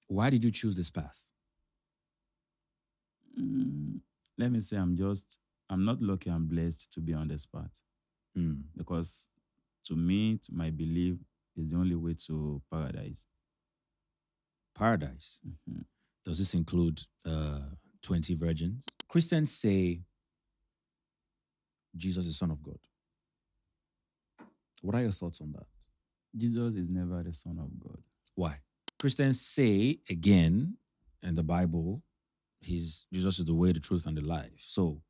Why did you choose this path? Mm, Let me say, I'm not lucky, I'm blessed to be on this path Mm. because to me, to my belief, is the only way to paradise. Paradise. Mhm. Does this include 20 virgins? Christians say Jesus is Son of God. What are your thoughts on that? Jesus is never the Son of God. Why? Christians say again in the Bible, Jesus is the way, the truth, and the life. So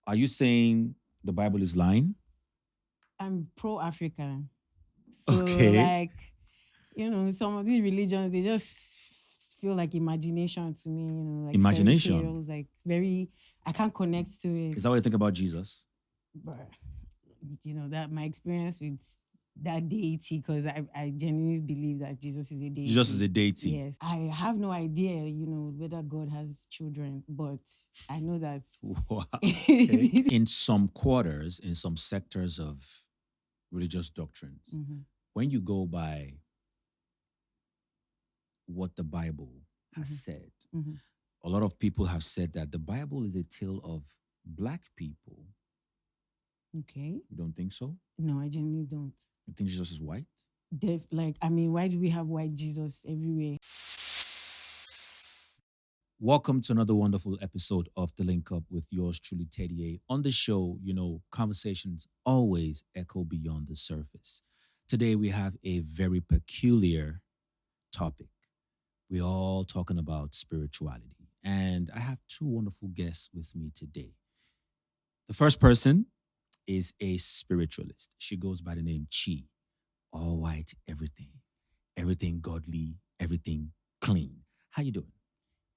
are you saying the Bible is lying? I'm pro African. So Okay. like, some of these religions they just feel like imagination to me, like fairy Imagination. tales, like very I can't connect to Is it. that what you think about Jesus? But that my experience with that deity, because I genuinely believe that Jesus is a Jesus is a deity. deity. Yes. I have no idea, whether God has children, but I know that Wow. Okay. In some quarters, in some sectors of religious doctrines, Mhm, when you go by what the Bible has mhm, said, mhm. a lot of people have said that the Bible is a tale of black people. Okay. You don't think so? No, I genuinely don't. You think Jesus is white? Why do we have white Jesus everywhere? Welcome to another wonderful episode of The Link Up with yours truly, Teddy A. On the show, conversations always echo beyond the surface. Today, we have a very peculiar topic. We're all talking about spirituality. And I have two wonderful guests with me today. The first person is a spiritualist. She goes by the name Chi. All white, everything godly, everything clean. How you doing?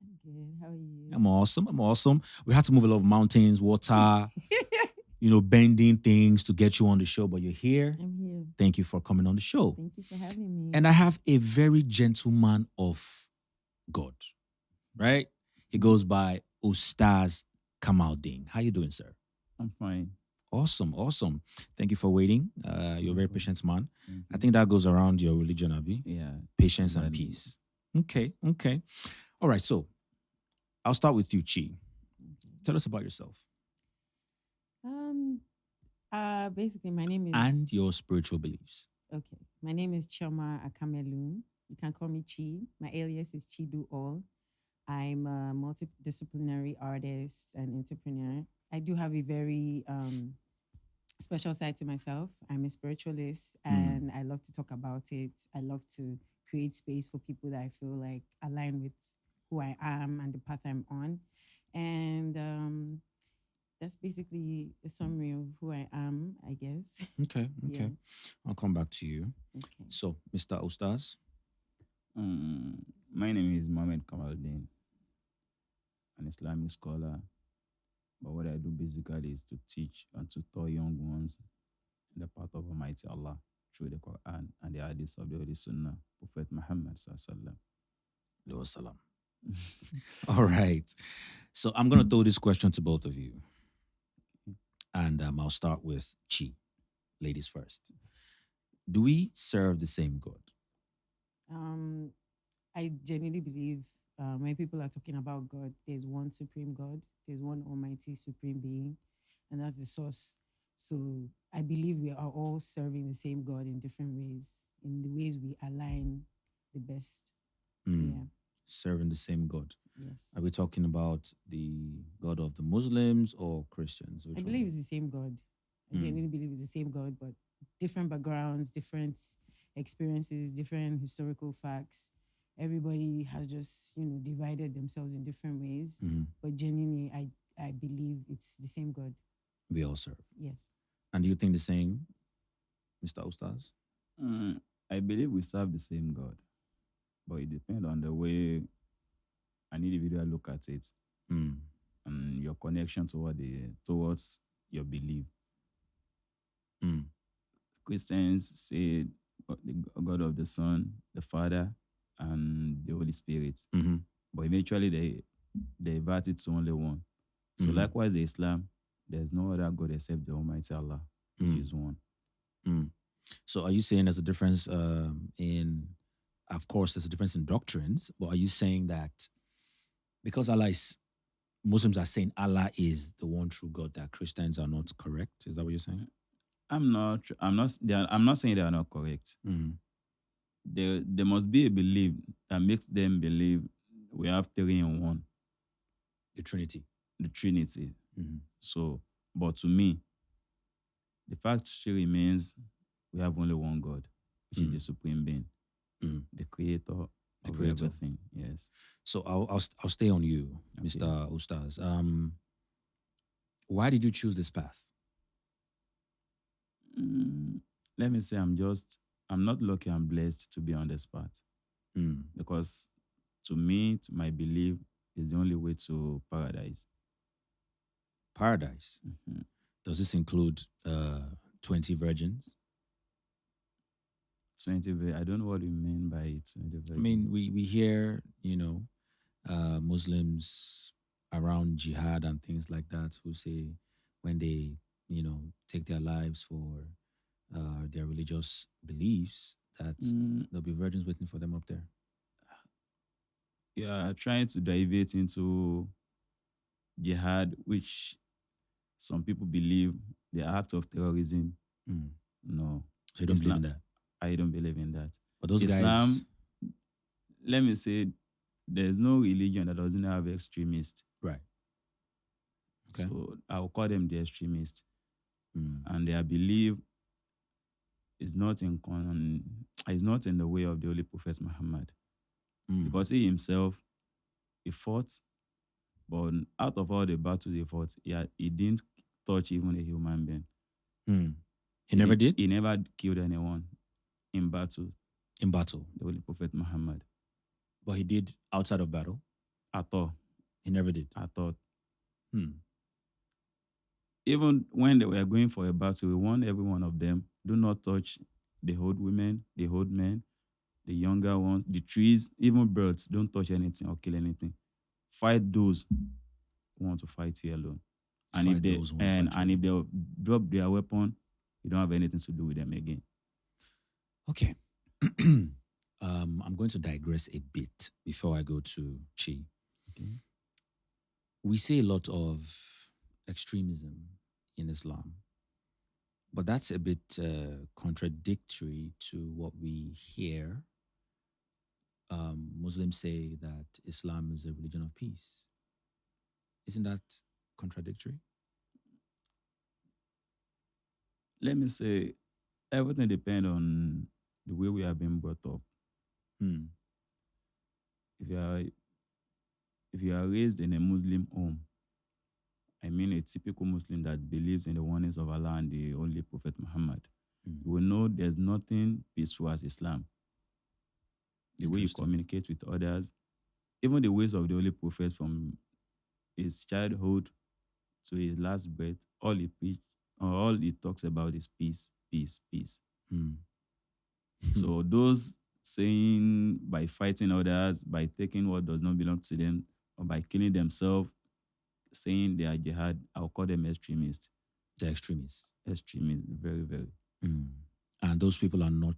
I'm good. How are you? I'm awesome. I'm awesome. We had to move a lot of mountains, water, bending things to get you on the show, but you're here. I'm here. Thank you for coming on the show. Thank you for having me. And I have a very gentleman of God, right? He goes by Ustaz Kamaldeen. How you doing, sir? I'm fine. Awesome, awesome. Thank you for waiting. You're a No very problem. patient man. I Mhm. think that goes around your religion, Abi. Yeah. Patience and Valid. peace. Okay, okay. All right, so I'll start with you, Chi. Okay. Tell us about yourself Um. Basically, my name is and your spiritual beliefs. okay. My name is Chioma Akamelu. You can call me Chi. My alias is Chi Do All. I'm a multidisciplinary artist and entrepreneur. I do have a very special side to myself. I'm a spiritualist Mm. and I love to talk about it. I love to create space for people that I feel like align with who I am and the path I'm on. And that's basically a summary of who I am, I guess. Okay, Yeah. okay. I'll come back to you. Okay. So, Mr. Ustaz. My name is Mohammed Kamaldeen, an Islamic scholar. But what I do basically is to teach and tutor young ones in the path of Almighty Allah through the Quran and the Hadith of the Holy Sunnah, Prophet Muhammad Sallallahu Alaihi Wasallam. Alaihi All right. So, I'm going to throw this question to both of you. And I'll start with Chi. Ladies first. Do we serve the same God? Um, I genuinely believe when people are talking about God, there's one supreme God, there's one almighty supreme being, and that's the source. So I believe we are all serving the same God in different ways, in the ways we align the best. Mm. Yeah. Serving the same God. Yes. Are we talking about the God of the Muslims or Christians? I Which believe one? it's the same God. I Mm. genuinely believe it's the same God, but different backgrounds, different experiences, different historical facts. Everybody has just, divided themselves in different ways. Mhm. But genuinely, I believe it's the same God. We all serve. Yes. And do you think the same, Mr. Ustaz? I believe we serve the same God, but it depends on the way an individual look at it Mm. and your connection towards your belief. Mm. Christians say the God of the Son, the Father, and the Holy Spirit. Mm-hmm. But eventually they divert it to only one. So Mm. likewise, the Islam, there's no other God except the Almighty Allah, which Mm. is one. Mm. So are you saying there's a difference in of course, there's a difference in doctrines, but are you saying that because Allah is, Muslims are saying Allah is the one true God, that Christians are not correct? Is that what you're saying? I'm not saying they are not correct. Mm. There must be a belief that makes them believe we have three in one, The Trinity. the Trinity. Mhm. So, but to me, the fact still remains we have only one God, which is the supreme being, Mm. the creator The of creator. everything. Yes. So I'll stay on you, Okay. Mr. Ustaz. Why did you choose this path? Mm, let me say I'm not lucky, I'm blessed to be on this path Mm. because to me, to my belief, is the only way to paradise. Paradise. Mhm. Does this include 20 virgins? 20, I don't know what you mean by 20 I mean, virgin. we hear, Muslims around jihad and things like that who say when they, take their lives for their religious beliefs that Mm, there'll be virgins waiting for them up there. yeah, trying to deviate into jihad, which some people believe the act of terrorism. Mm. No, So you don't believe in Islam. that. I don't believe in that. But those guys, Islam, let me say, there's no religion that doesn't have extremists. right? Okay. So I'll call them the extremists, Mm. and their belief is not in the way of the Holy Prophet Muhammad, Mm. because he himself he fought, but out of all the battles he fought, he didn't touch even a human being. Mm. He never did He never killed anyone in battle. in battle, The Holy Prophet Muhammad, but he did outside of battle. at all, He never did. at all. Hmm. Even when they were going for a battle, we warned every one of them: do not touch the old women, the old men, the younger ones, the trees, even birds. Don't touch anything or kill anything. Fight those who want to fight you alone. And if Fight they those who want to fight and you. if they drop their weapon, you don't have anything to do with them again. Okay. I'm going to digress a bit before I go to Chi. Okay. We see a lot of extremism in Islam, but that's a bit contradictory to what we hear. Muslims say that Islam is a religion of peace. Isn't that contradictory? Let me say everything depends on the way we have been brought up. Hmm. If you are raised in a Muslim home, I mean a typical Muslim that believes in the oneness of Allah and the Holy Prophet Muhammad, Hmm. you will know there's nothing peaceful as Islam. The way you Interesting. communicate with others, even the ways of the Holy Prophet from his childhood to his last breath, all he preach, or all he talks about is peace, peace, peace. Hmm. So those saying by fighting others, by taking what does not belong to them, or by killing themselves, saying they are jihad, I'll call them extremists. The extremists. Extremists, very, very. Hmm. And those people are not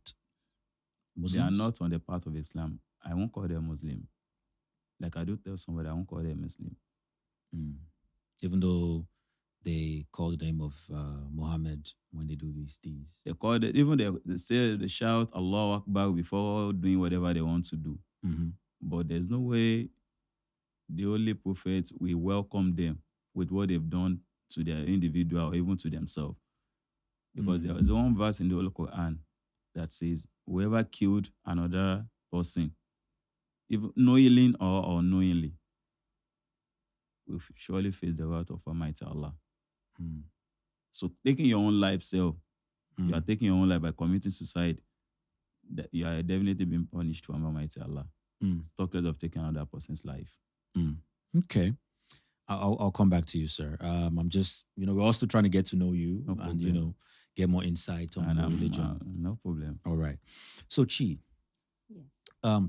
They are Muslims? not on the path of Islam. I won't call them Muslim. Like I do tell somebody, I won't call them Muslim. Hmm. Even though they call the name of Muhammad when they do these deeds. They call it, even they say, they shout Allah Akbar before doing whatever they want to do. Mm-hmm. But there's no way the Holy Prophet will welcome them with what they've done to their individual or even to themselves. Because there is one verse in the Holy Quran that says, whoever killed another person, even knowingly or unknowingly, will surely face the wrath of Almighty Allah. Mm. So taking your own life self, you are Mm. taking your own life by committing suicide, that you are definitely being punished from Almighty Allah. Mm. Talk less of taking another person's life. Mm. Okay. I'll come back to you, sir. I'm just, we're also trying to get to know you No and, problem. get more insight on And your religion. no problem. All right. So, Chi, Yes.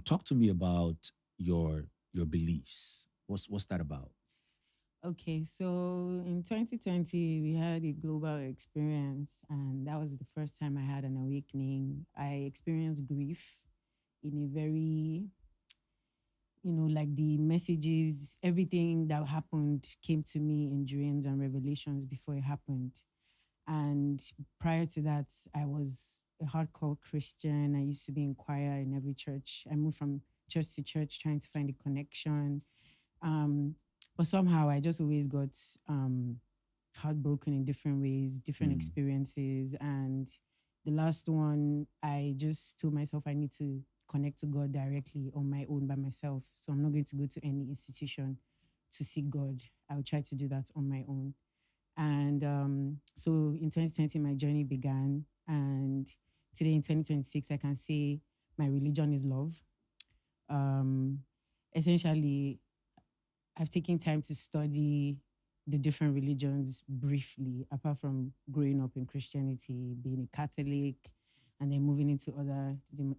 talk to me about your beliefs. What's that about? Okay, so in 2020, we had a global experience, and that was the first time I had an awakening. I experienced grief in a very, like the messages, everything that happened came to me in dreams and revelations before it happened. And prior to that, I was a hardcore Christian. I used to be in choir in every church. I moved from church to church trying to find a connection. Um, but somehow I just always got heartbroken in different ways, different Mm. experiences. And the last one, I just told myself I need to connect to God directly on my own by myself. So I'm not going to go to any institution to seek God. I'll try to do that on my own. And so in 2020, my journey began. And today in 2026, I can say my religion is love. Um, Essentially, I've taken time to study the different religions briefly, apart from growing up in Christianity, being a Catholic, and then moving into other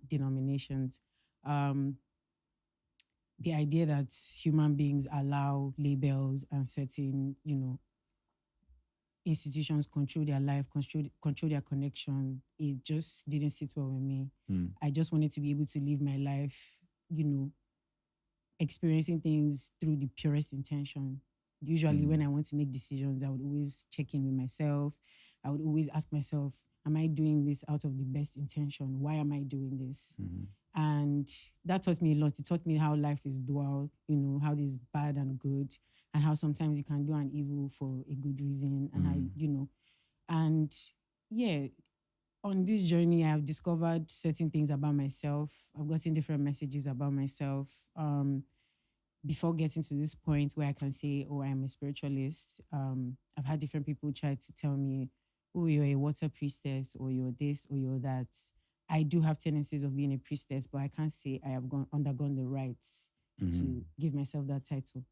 denominations. Um, the idea that human beings allow labels and certain, institutions control their life, control their connection, it just didn't sit well with me. Mm. I just wanted to be able to live my life, you know, experiencing things through the purest intention. Usually, when I want to make decisions, I would always check in with myself. I would always ask myself, am I doing this out of the best intention? Why am I doing this? And that taught me a lot. It taught me how life is dual, how there's bad and good, and how sometimes you can do an evil for a good reason, and how, and yeah, on this journey, I've discovered certain things about myself. I've gotten different messages about myself. Before getting to this point where I can say, oh, I'm a spiritualist, I've had different people try to tell me, oh, you're a water priestess, or you're this, or you're that. I do have tendencies of being a priestess, but I can't say I have undergone the rights to give myself that title.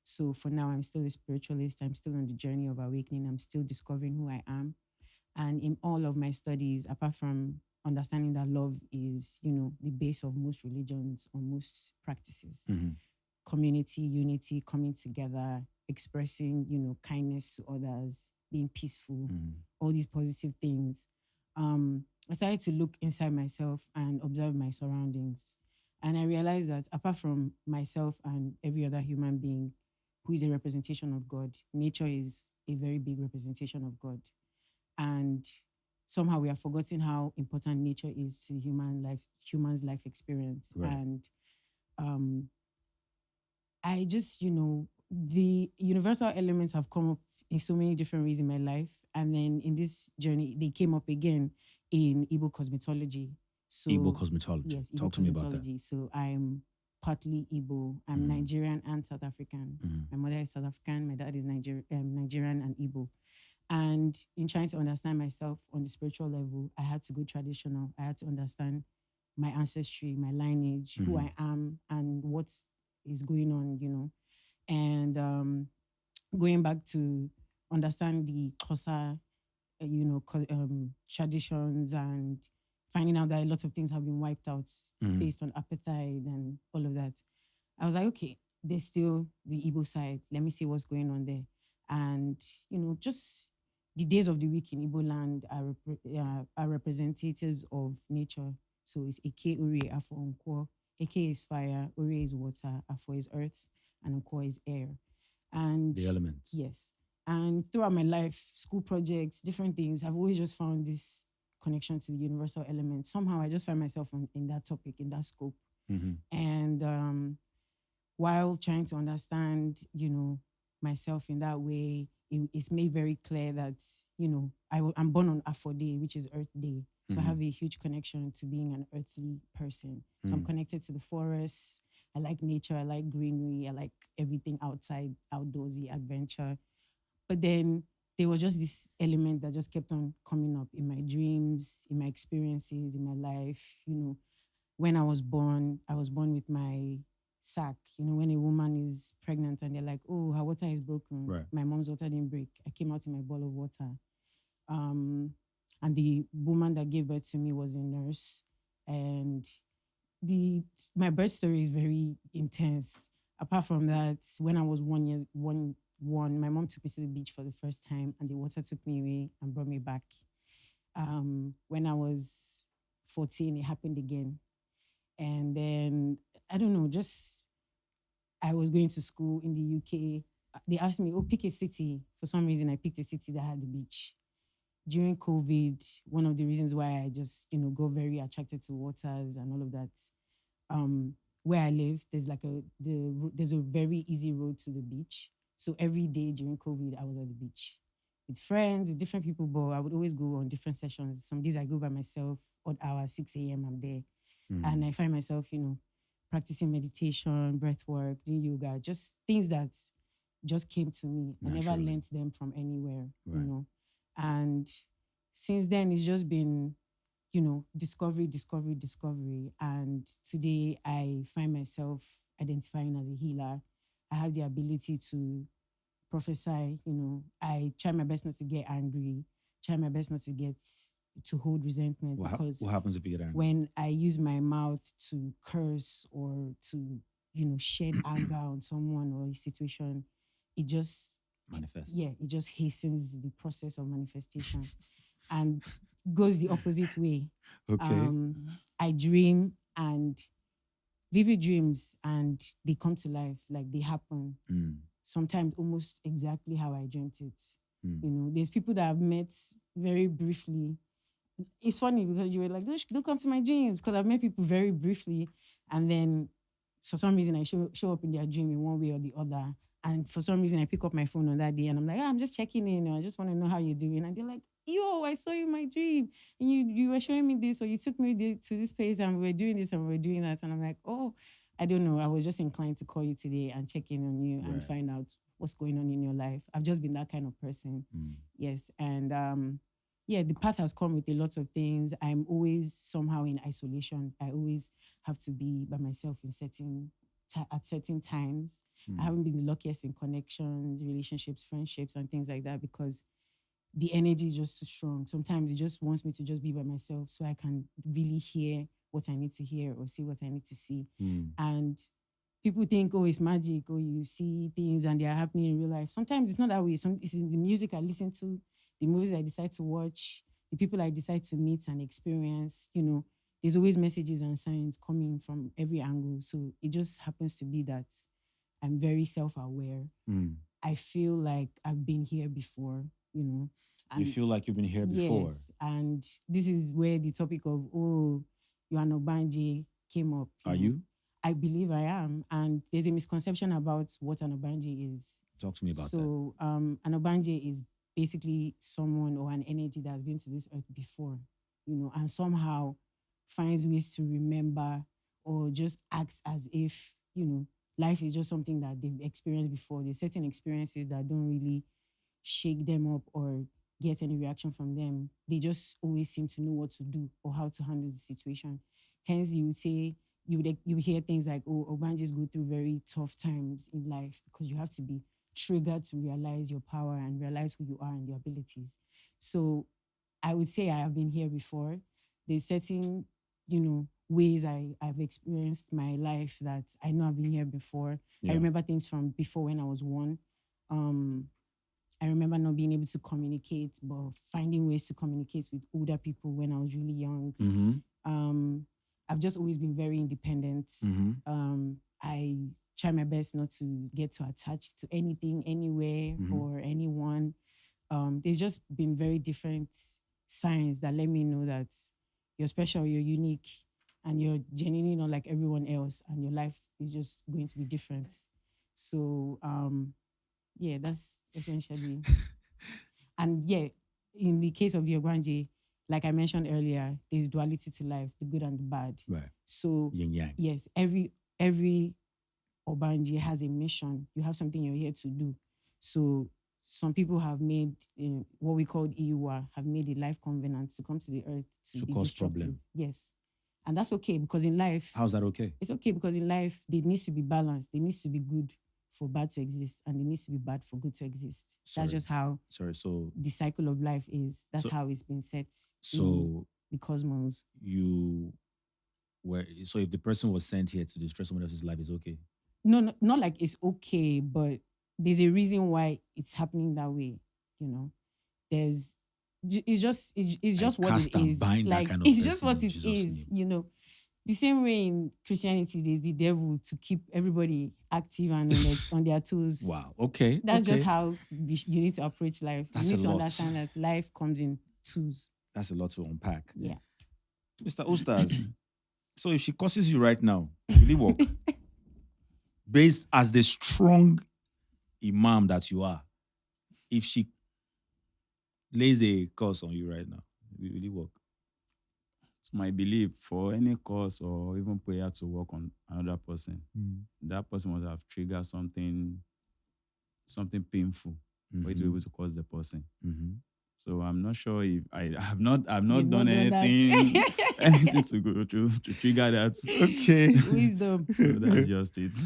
So for now, I'm still a spiritualist. I'm still on the journey of awakening. I'm still discovering who I am. And in all of my studies, apart from understanding that love is, the base of most religions or most practices, community, unity, coming together, expressing, kindness to others, being peaceful, all these positive things. I started to look inside myself and observe my surroundings. And I realized that apart from myself and every other human being who is a representation of God, nature is a very big representation of God. And somehow we have forgotten how important nature is to human's life experience. Right. And um, I just, the universal elements have come up in so many different ways in my life. And then in this journey, they came up again in Igbo cosmetology. So, Igbo cosmetology. yes, Igbo Talk to me about that. cosmetology. So I'm partly Igbo. I'm Nigerian and South African. My mother is South African. My dad is Nigerian and Igbo. And in trying to understand myself on the spiritual level, I had to go traditional. I had to understand my ancestry, my lineage, who I am, and what is going on, And going back to understand the Xhosa, traditions, and finding out that a lot of things have been wiped out based on apartheid and all of that. I was like, okay, there's still the Igbo side. Let me see what's going on there. And, just the days of the week in Igbo land are representatives of nature. So it's Eke, Uri, Afo, Nkwo. Eke is fire, Uri is water, Afo is earth, and Nkwo is air. And The elements. yes. And throughout my life, school projects, different things, I've always just found this connection to the universal element. Somehow I just find myself in that topic, in that scope. And while trying to understand, myself in that way, it's made very clear that, I'm born on Afo Day, which is Earth Day. So I have a huge connection to being an earthly person. So I'm connected to the forest. I like nature. I like greenery. I like everything outside, outdoorsy, adventure. But then there was just this element that just kept on coming up in my dreams, in my experiences, in my life. When I was born with my sac. When a woman is pregnant and they're like, oh, her water is broken. Right. My mom's water didn't break. I came out in my bottle of water. And the woman that gave birth to me was a nurse. And my birth story is very intense. Apart from that, when I was 1 year, my mom took me to the beach for the first time, and the water took me away and brought me back. When I was 14, it happened again. And then I don't know, just I was going to school in the UK. They asked me, oh, pick a city. For some reason, I picked a city that had the beach. During COVID, one of the reasons why I just, got very attracted to waters and all of that. Um, where I live, there's like there's a very easy road to the beach. So every day during COVID, I was at the beach with friends, with different people, but I would always go on different sessions. Some days I go by myself, odd hour, 6 a.m., I'm there. And I find myself, practicing meditation, breath work, doing yoga, just things that just came to me. I never Naturally. learned them from anywhere, Right. And since then, it's just been, discovery, discovery, discovery. And today I find myself identifying as a healer. I have the ability to prophesy, I try my best not to get angry, try my best not to get to hold resentment because What happens if you get angry? when I use my mouth to curse or to, shed anger on someone or a situation, it just, Manifest. yeah, it just hastens the process of manifestation and goes the opposite way. Okay. I dream and vivid dreams and they come to life, like they happen. Sometimes almost exactly how I dreamt it. There's people that I've met very briefly. It's funny because you were like, don't come to my dreams because I've met people very briefly and then for some reason I show up in their dream in one way or the other. And for some reason I pick up my phone on that day and I'm like, I'm just checking in. I just want to know how you're doing. And they're like, yo, I saw you in my dream and you were showing me this or you took me to this place and we were doing this and we were doing that. And I'm like, oh, I don't know. I was just inclined to call you today and check in on you and find out what's going on in your life. I've just been that kind of person. Yes. And yeah, the path has come with a lot of things. I'm always somehow in isolation. I always have to be by myself in at certain times. I haven't been the luckiest in connections, relationships, friendships, and things like that because the energy is just too strong. Sometimes it just wants me to just be by myself so I can really hear what I need to hear or see what I need to see. And people think, oh, it's magic, or you see things and they are happening in real life. Sometimes it's not that way. It's in the music I listen to, the movies I decide to watch, the people I decide to meet and experience. There's always messages and signs coming from every angle. So it just happens to be that I'm very self-aware. I feel like I've been here before, You and feel like you've been here before. yes, and this is where the topic of, oh, you're an Ogbanje came up. Are know. you? I believe I am. And there's a misconception about what an Ogbanje is. Talk to me about that. So an Ogbanje is basically someone or an energy that has been to this earth before, and somehow finds ways to remember or just acts as if, life is just something that they've experienced before. There's certain experiences that don't really shake them up or get any reaction from them. They just always seem to know what to do or how to handle the situation. Hence, you would say you would hear things like, "Oh, Ogbanjes go through very tough times in life because you have to be triggered to realize your power and realize who you are and your abilities." So, I would say I have been here before. There's certain, ways I've experienced my life that I know I've been here before. Yeah. I remember things from before when I was one. I remember not being able to communicate, but finding ways to communicate with older people when I was really young. I've just always been very independent. I try my best not to get too attached to anything, anywhere, or anyone. There's just been very different signs that let me know that you're special, you're unique, and you're genuinely not like everyone else, and your life is just going to be different. So, yeah, that's essentially. And yeah, in the case of the Ogbanje, like I mentioned earlier, there's duality to life, the good and the bad. Right. So Yin yang. yes, every Ogbanje has a mission. You have something you're here to do. So some people have made what we call Iwa, have made a life covenant to come to the earth to be cause destructive. problem. Yes. And that's okay because in life, How's that okay? it's okay because in life, there needs to be balance. There needs to be good for bad to exist, and there needs to be bad for good to exist. Sorry. That's just how So the cycle of life is. That's So- how it's been set in so the cosmos. you were so if the person was sent here to destroy someone else's life is okay. No, not like it's okay, but there's a reason why it's happening that way. There's it's just I what cast it and is. bind that Like kind of it's just person what in it Jesus' is. name. the same way in Christianity, there's the devil to keep everybody active and on their toes. Wow. Okay. That's just okay. how you need to approach life. That's you a need to lot. understand that life comes in twos. That's a lot to unpack. Yeah. Mr. Ostaz, so if she curses you right now, will it work? Based as the strong imam that you are, if she lays a curse on you right now, will it work? It's my belief for any cause or even prayer to work on another person, that person must have triggered something painful for it to be able to cause the person. So I'm not sure if I've not You've done not done that. anything anything to go to trigger that. Okay. Wisdom. So that's just it.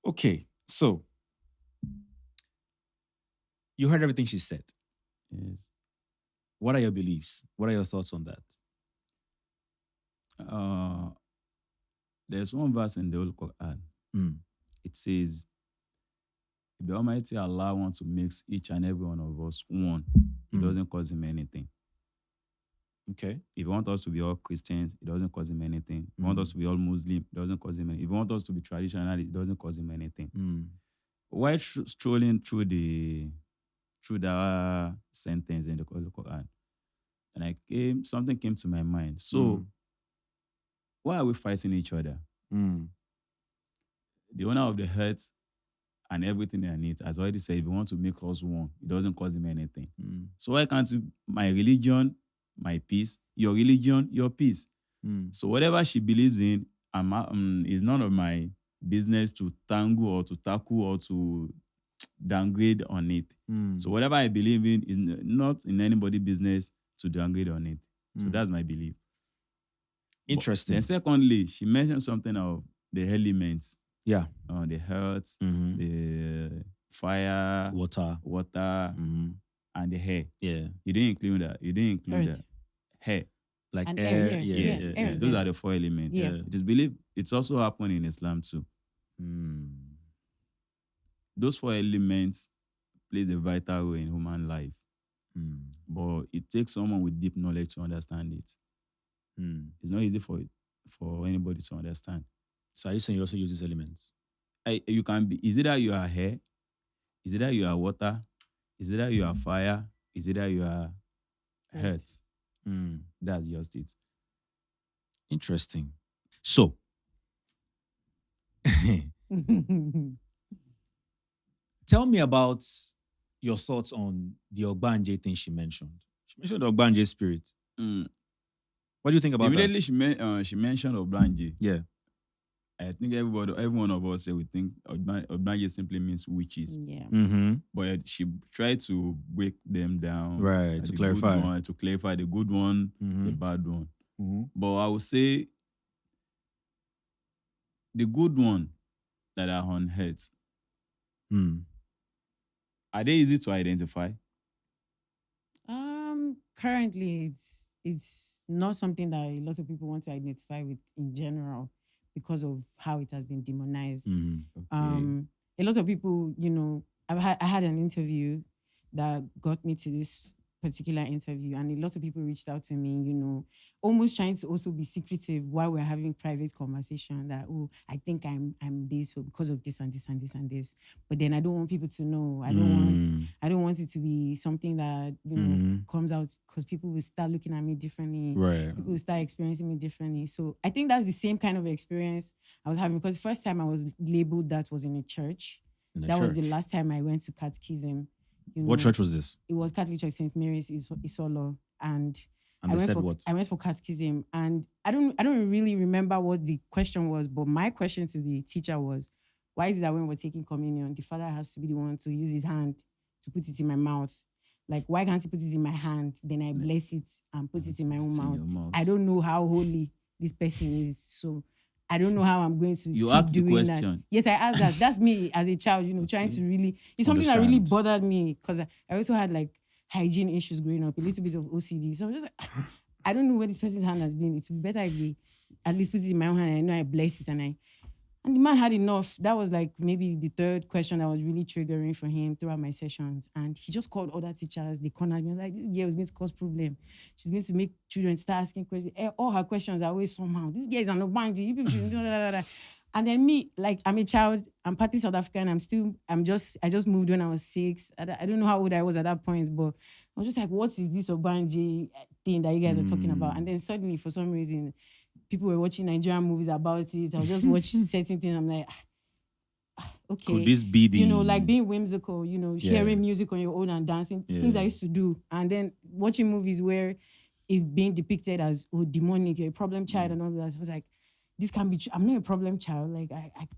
Okay. So you heard everything she said. Yes. What are your beliefs? What are your thoughts on that? There's one verse in the Holy Quran. It says, if the Almighty Allah wants to make each and every one of us one, it doesn't cause him anything. Okay. If you want us to be all Christians, it doesn't cause him anything. If you want us to be all Muslim, it doesn't cause him anything. If you want us to be traditional, it doesn't cause him anything. While strolling through that sentence in the Holy Quran, and something came to my mind. So, why are we fighting each other? The owner of the earth and everything they need has already said, if you want to make us one, it doesn't cause him anything. So why can't my religion, my peace, your religion, your peace? So whatever she believes in is none of my business to tangle or to tackle or to downgrade on it. So whatever I believe in is not in anybody's business to downgrade on it. So that's my belief. Interesting. Then secondly, she mentioned something of the elements. Yeah. The earth, the fire, Water. And the hair. Yeah. You didn't include that. Earth. Hair. Like And air. air, yes, air. Those are the 4 elements. Yeah. It is believed it's also happened in Islam too. Those 4 elements plays a vital role in human life. But it takes someone with deep knowledge to understand it. It's not easy for anybody to understand. So are you saying you also use these elements? You can be, is it that you are air? Is it that you are water? Is it that you are fire? Is it that you are earth? That's just it. Interesting. So, tell me about your thoughts on the Ogbanje thing she mentioned. She mentioned the Ogbanje spirit. What do you think about Immediately that? she mentioned Ogbanje. Yeah. I think every one of us we think Ogbanje simply means witches. Yeah. But she tried to break them down. Right, to clarify. To clarify the good one, the bad one. But I would say the good one that are on earth, are they easy to identify? Currently it's not something that a lot of people want to identify with in general because of how it has been demonized. A lot of people, I had an interview that got me to this particular interview, and a lot of people reached out to me, almost trying to also be secretive while we're having private conversation that, oh, I think I'm this because of this and this and this and this. But then I don't want people to know. I don't want it to be something that, comes out because people will start looking at me differently. Right. People will start experiencing me differently. So I think that's the same kind of experience I was having, because the first time I was labeled that was in a church. That was the last time I went to catechism. What church was this? It was Catholic Church, St. Mary's Isolo, and I went for catechism, and I don't really remember what the question was, but my question to the teacher was, why is it that when we're taking communion, the father has to be the one to use his hand to put it in my mouth? Like, why can't he put it in my hand? Then I bless it and put it in my own mouth. I don't know how holy this person is, so I don't know how I'm going to You keep asked the doing question. that. Yes, I asked that. That's me as a child, trying to really... It's something that really bothered me, because I also had like hygiene issues growing up, a little bit of OCD. So I'm just like, I don't know where this person's hand has been. It would be better if they at least put it in my own hand and I know I bless it. And And the man had enough. That was like maybe the third question that was really triggering for him throughout my sessions. And he just called other teachers. They cornered me. Like, this girl is going to cause problem. She's going to make children start asking questions. All her questions are always somehow. This girl is an Ogbanje. You people should do. And then me, like, I'm a child. I'm partly South African. I just moved when I was 6. I don't know how old I was at that point, but I was just like, what is this Ogbanje thing that you guys are talking about? And then suddenly, for some reason, people were watching Nigerian movies about it. I was just watching certain things. I'm like, okay. Could this be the like being whimsical, hearing music on your own and dancing, things I used to do. And then watching movies where it's being depicted as, demonic, you're a problem child and all that. So I was like, this can't be, I'm not a problem child. Like,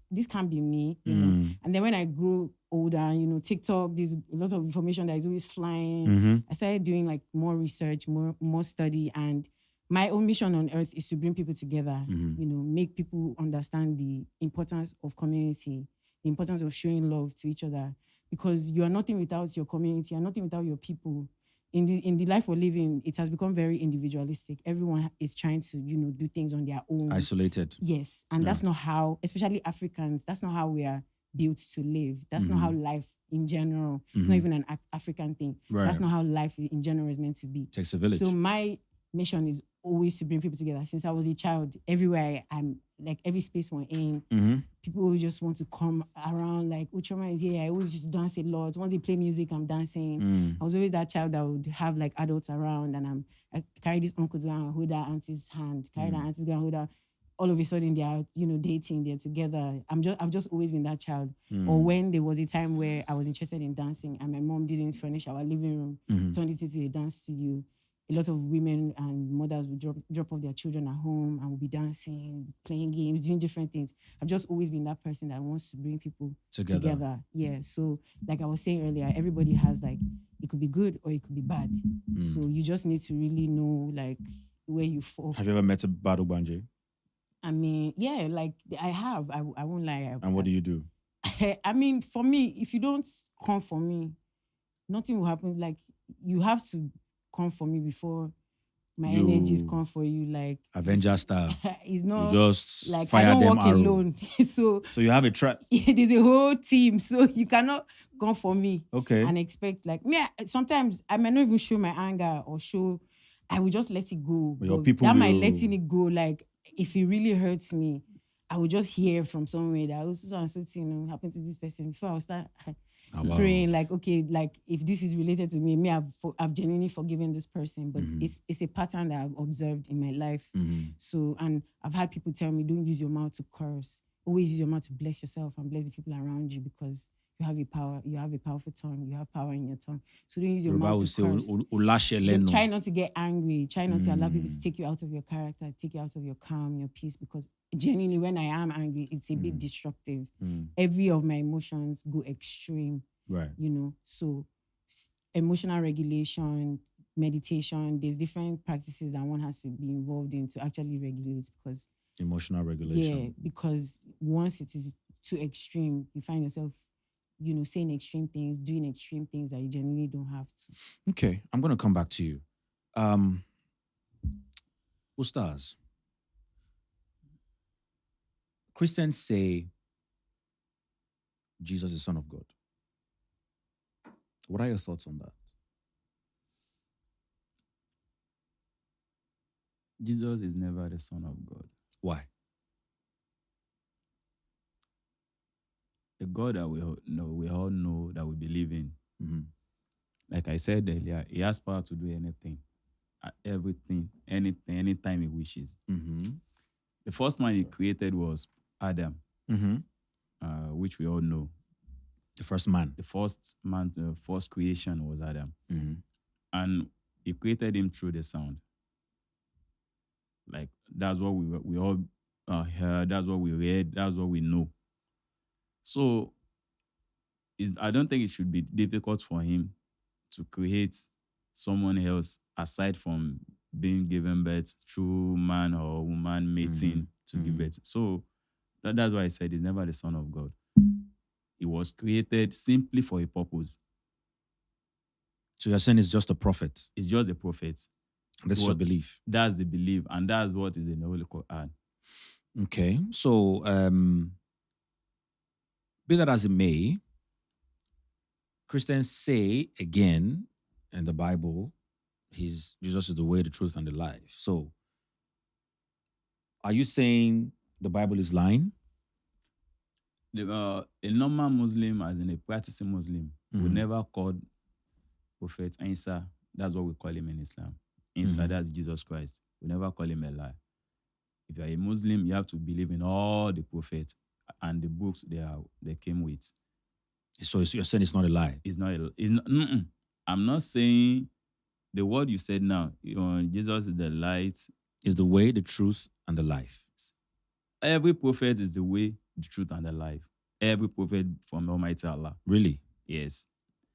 this can't be me, you know. And then when I grew older, TikTok, there's a lot of information that is always flying. I started doing like more research, more study, and my own mission on earth is to bring people together, make people understand the importance of community, the importance of showing love to each other, because you are nothing without your community, you are nothing without your people. In the life we're living, it has become very individualistic. Everyone is trying to, do things on their own. Isolated. Yes. And that's not how, especially Africans, that's not how we are built to live. That's not how life in general, it's not even an African thing. Right. That's not how life in general is meant to be. It takes a village. So my mission is always to bring people together. Since I was a child, everywhere I'm, like every space we're in, people will just want to come around, like, Uchoma is here. I always just dance a lot. Once they play music, I'm dancing. I was always that child that would have like adults around, and I carry this uncle to go and hold that auntie's hand, carry that auntie's go and hold that. All of a sudden they are, dating, they're together. I've just always been that child. Or when there was a time where I was interested in dancing and my mom didn't furnish our living room, turned it into a dance studio. A lot of women and mothers would drop off their children at home and would be dancing, playing games, doing different things. I've just always been that person that wants to bring people together. Yeah. So like I was saying earlier, everybody has like, it could be good or it could be bad. So you just need to really know like where you fall. Have you ever met a bad Ogbanje? I mean, yeah, like I have. I won't lie. And what do you do? I mean, for me, if you don't come for me, nothing will happen. Like you have to come for me before my energies come for you. Like Avenger style. It's not you just like fire I don't them work arrow. alone. So you have a trap. There's a whole team. So you cannot come for me Okay. and expect like me. Sometimes I might not even show my anger or show. I will just let it go. But your But people that might will- letting it go. Like if it really hurts me, I will just hear from somewhere that so and so thing happened to this person before I start Oh, wow. praying. Like okay, like if this is related to me, I've genuinely forgiven this person. But it's a pattern that I've observed in my life. So and I've had people tell me, don't use your mouth to curse. Always use your mouth to bless yourself and bless the people around you, because you have a power. You have a powerful tongue. You have power in your tongue. So don't use your Yoruba mouth will to say, curse. "Ulashe Don't- leno." Try not to get angry. Try not to allow people to take you out of your character, take you out of your calm, your peace. Because genuinely, when I am angry, it's a bit destructive. Every of my emotions go extreme. Right. So emotional regulation, meditation. There's different practices that one has to be involved in to actually regulate. Because Emotional regulation. yeah, because once it is too extreme, you find yourself, saying extreme things, doing extreme things that you genuinely don't have to. Okay, I'm going to come back to you. Ustaz, Christians say Jesus is Son of God. What are your thoughts on that? Jesus is never the Son of God. Why? The God that we all know, that we believe in. Mm-hmm. Like I said earlier, he has power to do anything, everything, anything, anytime he wishes. Mm-hmm. The first man he created was Adam, Mm-hmm. which we all know. The first man. The first man, the first creation was Adam. Mm-hmm. And he created him through the sound. Like, that's what we all heard, that's what we read, that's what we know. So, I don't think it should be difficult for him to create someone else aside from being given birth through man or woman mating to give birth. So, that's why I said he's never the Son of God. He was created simply for a purpose. So you're saying it's just a prophet. It's just a prophet. That's your belief. That's the belief, and that's what is in the Holy Quran. Okay. So Be that as it may, Christians say again in the Bible, Jesus is the way, the truth, and the life. So, are you saying the Bible is lying? A normal Muslim, as in a practicing Muslim, will Mhm. never call Prophet Isa. That's what we call him in Islam. Isa, Mhm. that's Jesus Christ. We never call him a lie. If you are a Muslim, you have to believe in all the prophets and the books they came with. So you're saying it's not a lie? It's not. It's not. I'm not saying the word you said now. Jesus is the light. It's the way, the truth, and the life. Every prophet is the way, the truth, and the life. Every prophet from Almighty Allah. Really? Yes.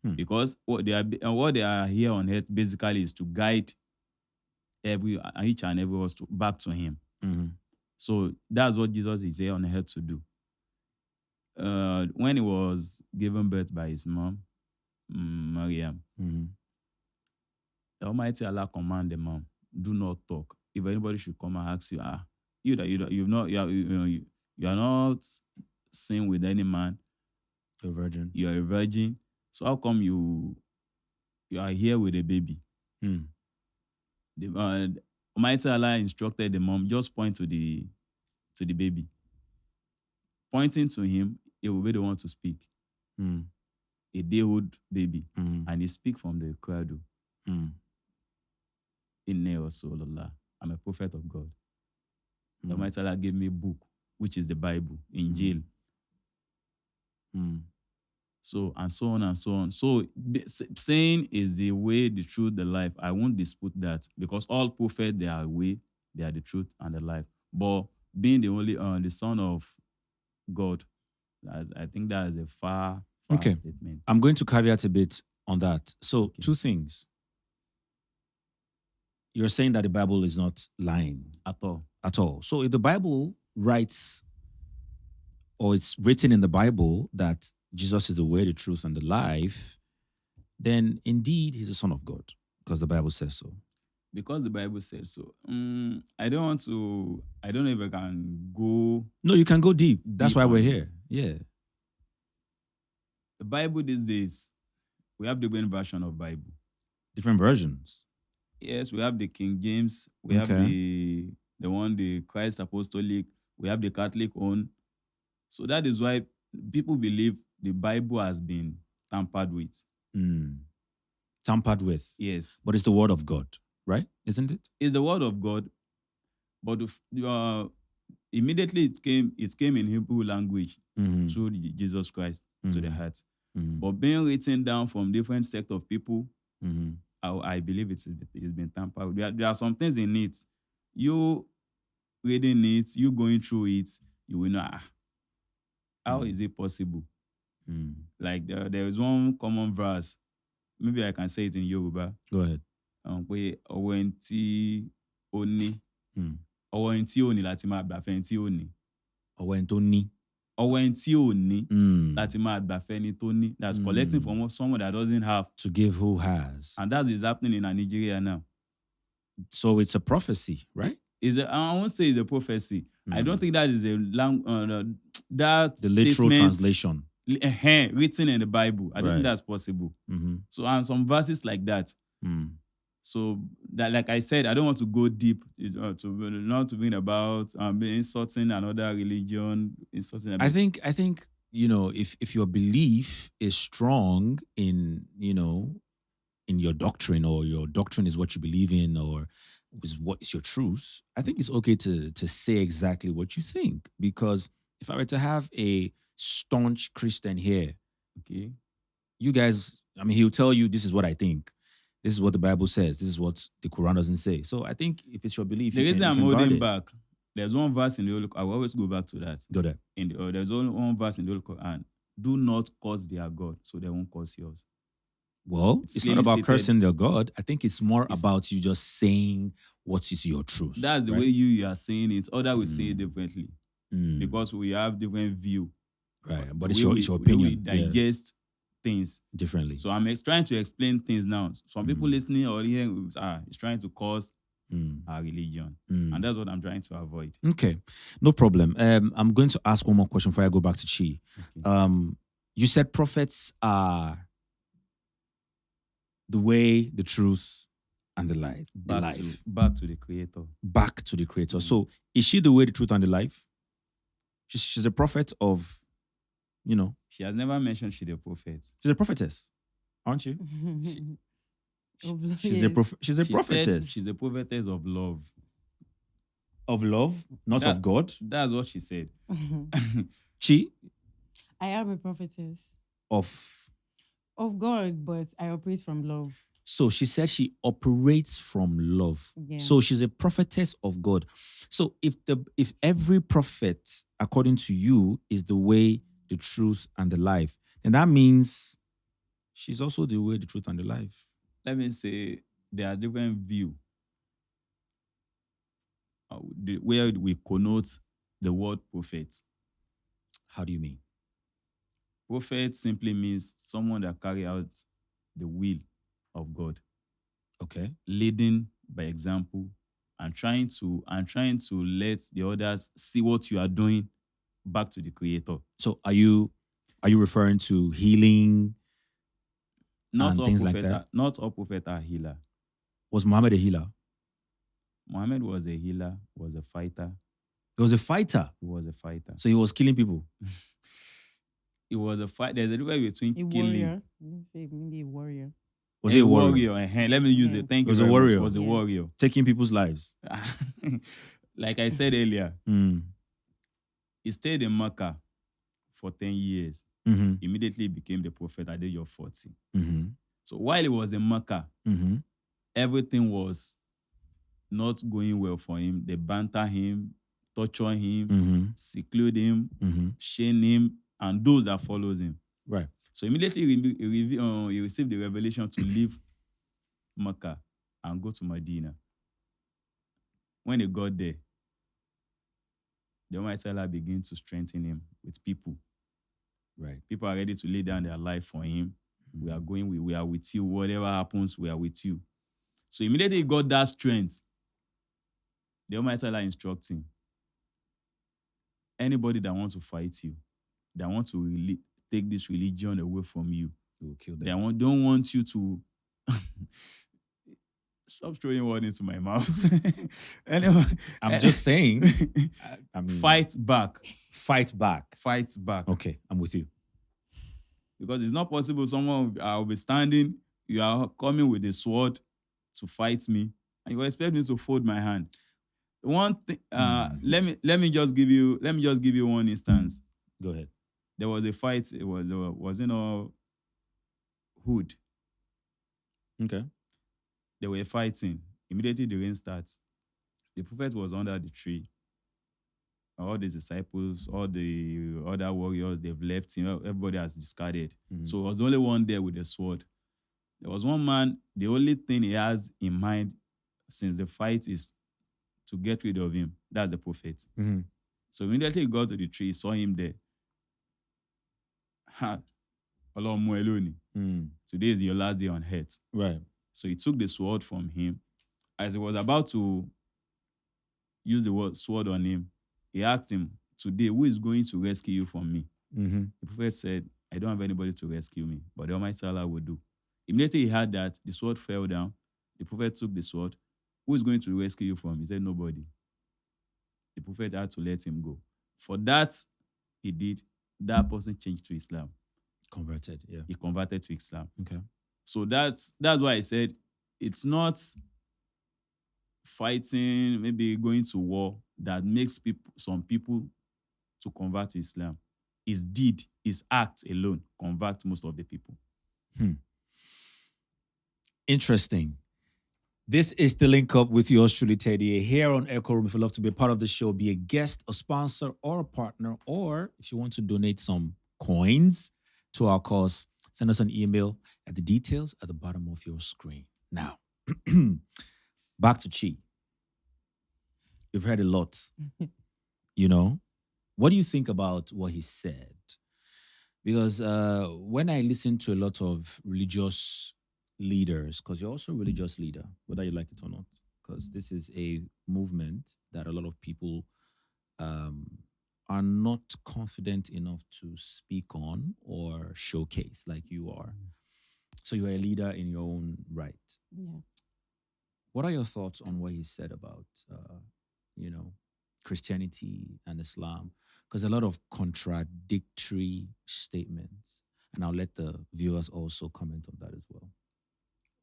Hmm. Because what they are here on earth basically is to guide each and every one back to Him. Mhm. So that's what Jesus is here on earth to do. When he was given birth by his mom, Maryam, Mhm. the Almighty Allah command the mom, do not talk. If anybody should come and ask you, you are not seen with any man, A virgin. you are a virgin. So how come you are here with a baby? Hmm. The Almighty Allah instructed the mom, just point to the baby. Pointing to him, he will be the one to speak. Hmm. A day-old baby, Mhm. and he speak from the cradle. Hmm. Inna Rasulullah. I'm a prophet of God. Hmm. The Almighty Allah gave me a book, which is the Bible, Injil. Hmm. So, and so on and so on. So, saying is the way, the truth, the life. I won't dispute that because all prophets, they are the way, they are the truth and the life. But being the only, the son of God, I think that is a far Okay. statement. I'm going to caveat a bit on that. So, Okay. two things. You're saying that the Bible is not lying At all. at all. So, if the Bible writes, or it's written in the Bible that Jesus is the way, the truth, and the life, then indeed he's the Son of God because the Bible says so. Because the Bible says so. I don't know if I can go. No, you can go deep. That's Deep why we're on here. it. Yeah. The Bible these days, we have different version of Bible. Different versions. Yes, we have the King James, we have Okay. the one, the Christ Apostolic, we have the Catholic one. So that is why people believe the Bible has been tampered with. Mm. Tampered with. Yes. But it's the word of God, right? Isn't it? It's the word of God, but immediately it came in Hebrew language Mhm. through Jesus Christ to the Mhm. heart. Mhm. But being written down from different sect of people, Mhm. I believe it's been tampered with. There are some things in it. You reading it, you going through it, you will know, how is it possible? Mm. Like there is one common verse. Maybe I can say it in Yoruba. Go ahead. Pé ọwọ́ ẹni tí ó ní, Mm. ọwọ́ ẹni tí ò ní láti máa gbà fẹ́ni tí ò ní. Ọwọ́ ẹni tó ní. Ọwọ́ ẹni tí ò ní Mm. láti máa gbà fẹ́ni tó ní. That's collecting from someone that doesn't have. To give who has. And that is happening in Nigeria now. So it's a prophecy, right? I won't say it's a prophecy. I don't think that is a that The literal statement, translation. written in the Bible. I don't Right. think that's possible. Mm-hmm. So, and some verses like that. Mm. So that, like I said, I don't want to go deep not to bring about being insulting another religion, insulting. I think if your belief is strong in in your doctrine, or your doctrine is what you believe in, or is what is your truth, I think it's okay to say exactly what you think. Because if I were to have a staunch Christian here, Okay. you guys, I mean, he'll tell you this is what I think. This is what the Bible says. This is what the Quran doesn't say. So I think if it's your belief, The you reason I'm can guard holding it. back, there's one verse in the Holy Quran. I will always go back to that. Go there. There's only one verse in the Holy Quran. Do not curse their God, so they won't curse yours. Well, it's not clearly about stated. cursing their God. I think it's more about you just saying what is your truth. That's the right? way you are saying it. Others will say it Mm. differently Mm. because we have different view. Right, The but it's way your the way opinion. we digest things differently. So I'm trying to explain things now. Some people Mm. listening or hearing, it's trying to cause our religion. Mm. And that's what I'm trying to avoid. Okay, no problem. I'm going to ask one more question before I go back to Chi. Okay. You said prophets are the way, the truth, and the life. The life. Back to the creator. Back to the creator. So is she the way, the truth, and the life? She's a prophet of, She has never mentioned she's a prophet. she's a prophetess, aren't you? She's a Yes. she's a She prophetess said she's a prophetess of love. of love, not That- of God. That's what she said. She I am a prophetess of. of God, but I operate from love. So she said she operates from love. Yeah. So she's a prophetess of God. So if every prophet, according to you, is the way, the truth, and the life, then that means she's also the way, the truth, and the life. Let me say there are different view where we connote the word prophet. How do you mean? Prophet simply means someone that carry out the will of God, Okay. leading by example and trying to let the others see what you are doing back to the creator. So are you referring to healing? Not And all things like prophets that? not all prophets are healer. Was Muhammad a healer? Muhammad was a healer, was a fighter. He was a fighter. He was a fighter. So he was killing people. It was a fight. There's a difference between A killing. warrior. Let's say maybe a warrior. Was he a warrior? Let me use Yeah. it. Thank He was you a very warrior. much. Was a Yeah. warrior. Taking people's lives. Like I said earlier, Mm. he stayed in Mecca for 10 years. Mm-hmm. Immediately became the prophet at the age of 40. Mm-hmm. So while he was in Mecca, Mm-hmm. everything was not going well for him. They banter him, torture him, Mm-hmm. seclude him, Mm-hmm. shame him, and those that follows him. Right. So immediately he received the revelation to leave Mecca and go to Medina. When he got there, the Almighty Allah began to strengthen him with people. Right. People are ready to lay down their life for him. We are with you. Whatever happens, we are with you. So immediately he got that strength. The Almighty Allah instructs him. Anybody that wants to fight you, that wants to take this religion away from you, You will kill them. they don't want you to stop throwing word into my mouth. Anyway, I'm just saying. I mean, fight back. Fight back. Fight back. Okay, I'm with you. Because it's not possible someone will be standing, you are coming with a sword to fight me, and you expect me to fold my hand. One thing, let me just give you one instance. Go ahead. There was a fight. It was in a hood. Okay. They were fighting. Immediately the rain starts. The prophet was under the tree. All the disciples, all the other warriors, they've left him. Everybody has discarded. Mhm. So it was the only one there with a sword. There was one man, the only thing he has in mind since the fight is to get rid of him. That's the prophet. Mm-hmm. So immediately he got to the tree, saw him there. Ha! Ọlọ́run mú ẹ lónìí. Today is your last day on earth. Right. So he took the sword from him. As he was about to use the sword on him, he asked him, today, who is going to rescue you from me? Mm-hmm. The prophet said, I don't have anybody to rescue me, but the Almighty Allah will do. Immediately he heard that, the sword fell down. The prophet took the sword. Who is going to rescue you from? He said, nobody. The prophet had to let him go. For that, he did. That person changed to Islam. Converted, yeah. He converted to Islam. Okay. So that's why I said it's not fighting, maybe going to war that makes some people to convert to Islam. His deed, his act alone convert most of the people. Interesting. This is the link up with yours truly, Teddy, here on Echooroom. If you'd love to be a part of the show, be a guest, a sponsor, or a partner, or if you want to donate some coins to our cause, send us an email at the details at the bottom of your screen. Now, back to Chi. You've heard a lot. What do you think about what he said? Because when I listen to a lot of religious leaders, because you're also a religious leader, whether you like it or not, because this is a movement that a lot of people um, are not confident enough to speak on or showcase like you are. So you're a leader in your own right. Yeah. What are your thoughts on what he said about, you know, Christianity and Islam? Because a lot of contradictory statements, and I'll let the viewers also comment on that as well.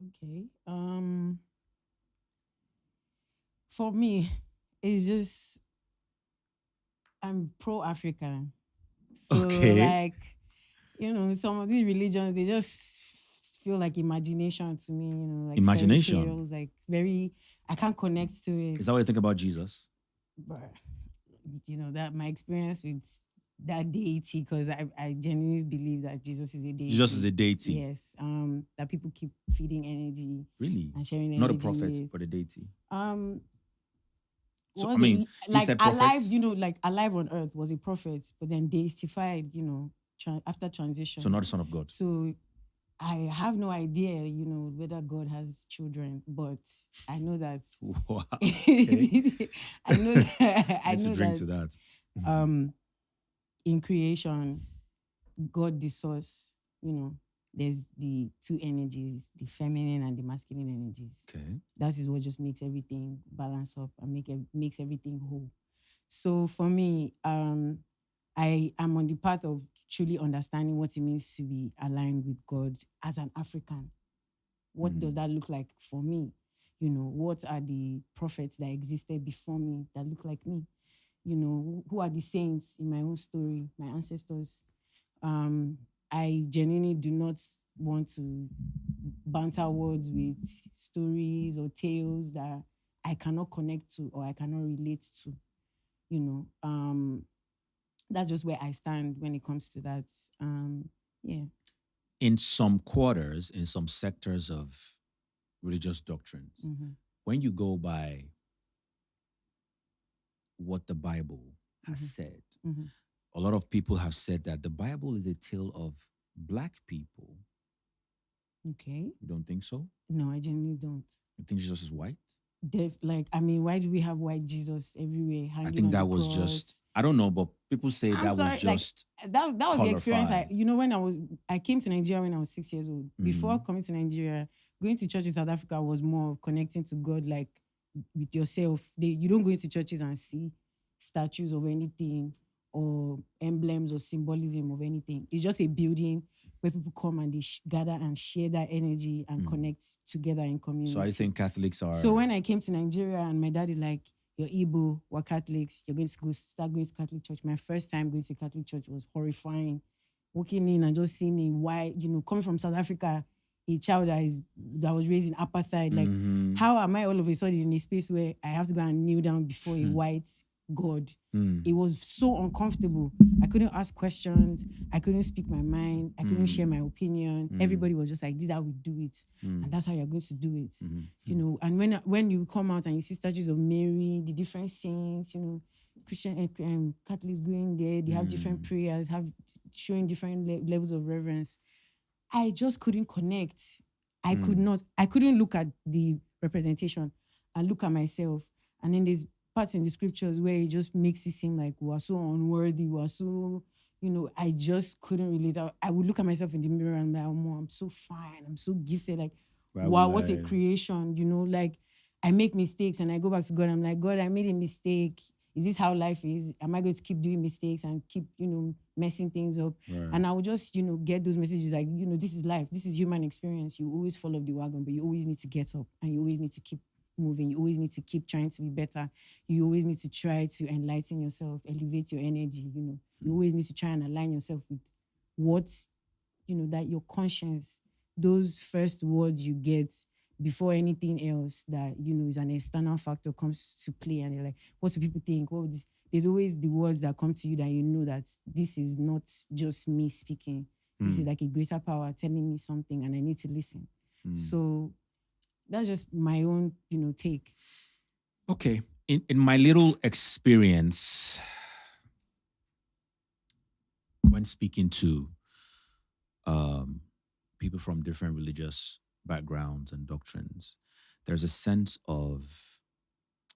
Okay. For me, it's just I'm pro African. So Okay, like, some of these religions they just feel like imagination to me, like fairy imagination. tales, like very I can't connect to it. Is that what you think about Jesus? But that my experience with that deity, because I genuinely believe that Jesus is a Jesus is deity. a deity, Yes. That people keep feeding energy really, and sharing not a energy prophet, with. but a deity. Um So I was mean, it he like said alive, prophets, like alive on earth was a prophet, but then deistified, after so transition. not the son of God. So I have no idea, whether God has children, but I know that Wow. Okay, I know that I let's know drink that to that. Mhm. um in creation, God the source, there's the two energies, the feminine and the masculine energies. Okay. That is what just makes everything balance up and makes everything whole. So for me, I am on the path of truly understanding what it means to be aligned with God as an African. What does Mm. that look like for me? What are the prophets that existed before me that look like me? Who are the saints in my own story, my ancestors? Um, I genuinely do not want to banter words with stories or tales that I cannot connect to or I cannot relate to. You know, um, that's just where I stand when it comes to that. Yeah. In some quarters, in some sectors of religious doctrines, Mm-hmm. when you go by what the Bible has Mm-hmm. said, Mm-hmm. a lot of people have said that the Bible is a tale of black people. Okay. You don't think so? No, I genuinely don't. You think Jesus is white? Why do we have white Jesus everywhere I hanging think on the that was just, cross? I don't know, but people say I'm that was sorry, like just that was the experience colorified. when I came to Nigeria when I was 6 years old. Before Mm. coming to Nigeria, going to church in South Africa was more of connecting to God, like with yourself. You don't go into churches and see statues of anything or emblems or symbolism of anything. It's just a building where people come and they gather and share that energy and Mm. connect together in So I community. think Catholics So are, when I came to Nigeria and my dad is like, "You're Igbo, we're Catholics, you're going to start going to Catholic church." My first time going to Catholic church was horrifying. Walking in and just seeing a white, coming from South Africa, a child that was raised in apartheid. Like, mhm. how am I all of a sudden in a space where I have to go and kneel down before a Hmm. white God? Mm. It was so uncomfortable. I couldn't ask questions. I couldn't speak my mind. I couldn't share my opinion. Everybody was just like, "This is how we do it, and that's how you're going to do it." And when you come out and you see statues of Mary, the different saints, Christian and Catholics going there, they have different prayers, have showing different levels of reverence. I just couldn't connect. I could not. I couldn't look at the representation and look at myself. And then there's parts in the scriptures where it just makes it seem like we're so unworthy, we're so, I just couldn't relate. I would look at myself in the mirror and be like, "Oh, Mom, I'm so fine. I'm so gifted. Like, Why wow, will what a I? creation, like I make mistakes and I go back to God. I'm like, God, I made a mistake. Is this how life is? Am I going to keep doing mistakes and keep, messing things up?" Right. And I would just, get those messages like, this is life. This is human experience. You always fall off the wagon, but you always need to get up and you always need to keep moving. You always need to keep trying to be better. You always need to try to enlighten yourself, elevate your energy, You always need to try and align yourself with what, that your conscience, those first words you get before anything else that, is an external factor comes to play. And you're like, what do people think? What would this? There's always the words that come to you that you know that this is not just me speaking. This is like a greater power telling me something and I need to listen. So that's just my own, take. Okay. In my little experience, when speaking to um, people from different religious backgrounds and doctrines, there's a sense of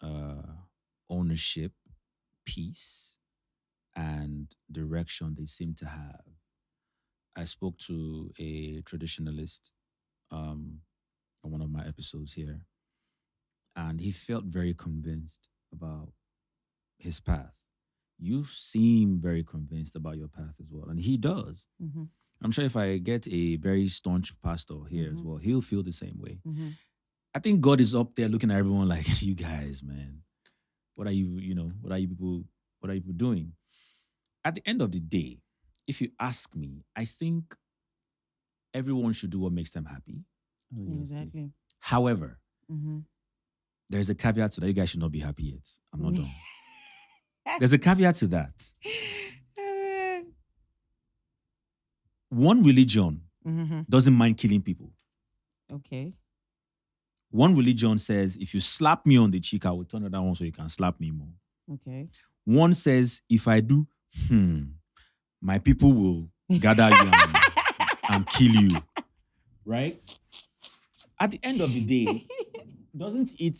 uh, ownership, peace, and direction they seem to have. I spoke to a traditionalist um, on one of my episodes here, and he felt very convinced about his path. You seem very convinced about your path as well, and he does. Mm-hmm. I'm sure if I get a very staunch pastor here as Mhm. well, he'll feel the same way. Mm-hmm. I think God is up there looking at everyone like, you guys, man, what are what are you people, what are you people doing? At the end of the day, if you ask me, I think everyone should do what makes them happy. Oh, just it. Exactly. However, Mm-hmm. there's a caveat to that. You guys should not be happy yet. I'm not done. There's a caveat to that. One religion Mm-hmm. doesn't mind killing people. Okay. One religion says, if you slap me on the cheek, I will turn it down so you can slap me more. Okay. One says, if I do, my people will gather you and kill you. Right? At the end of the day, doesn't it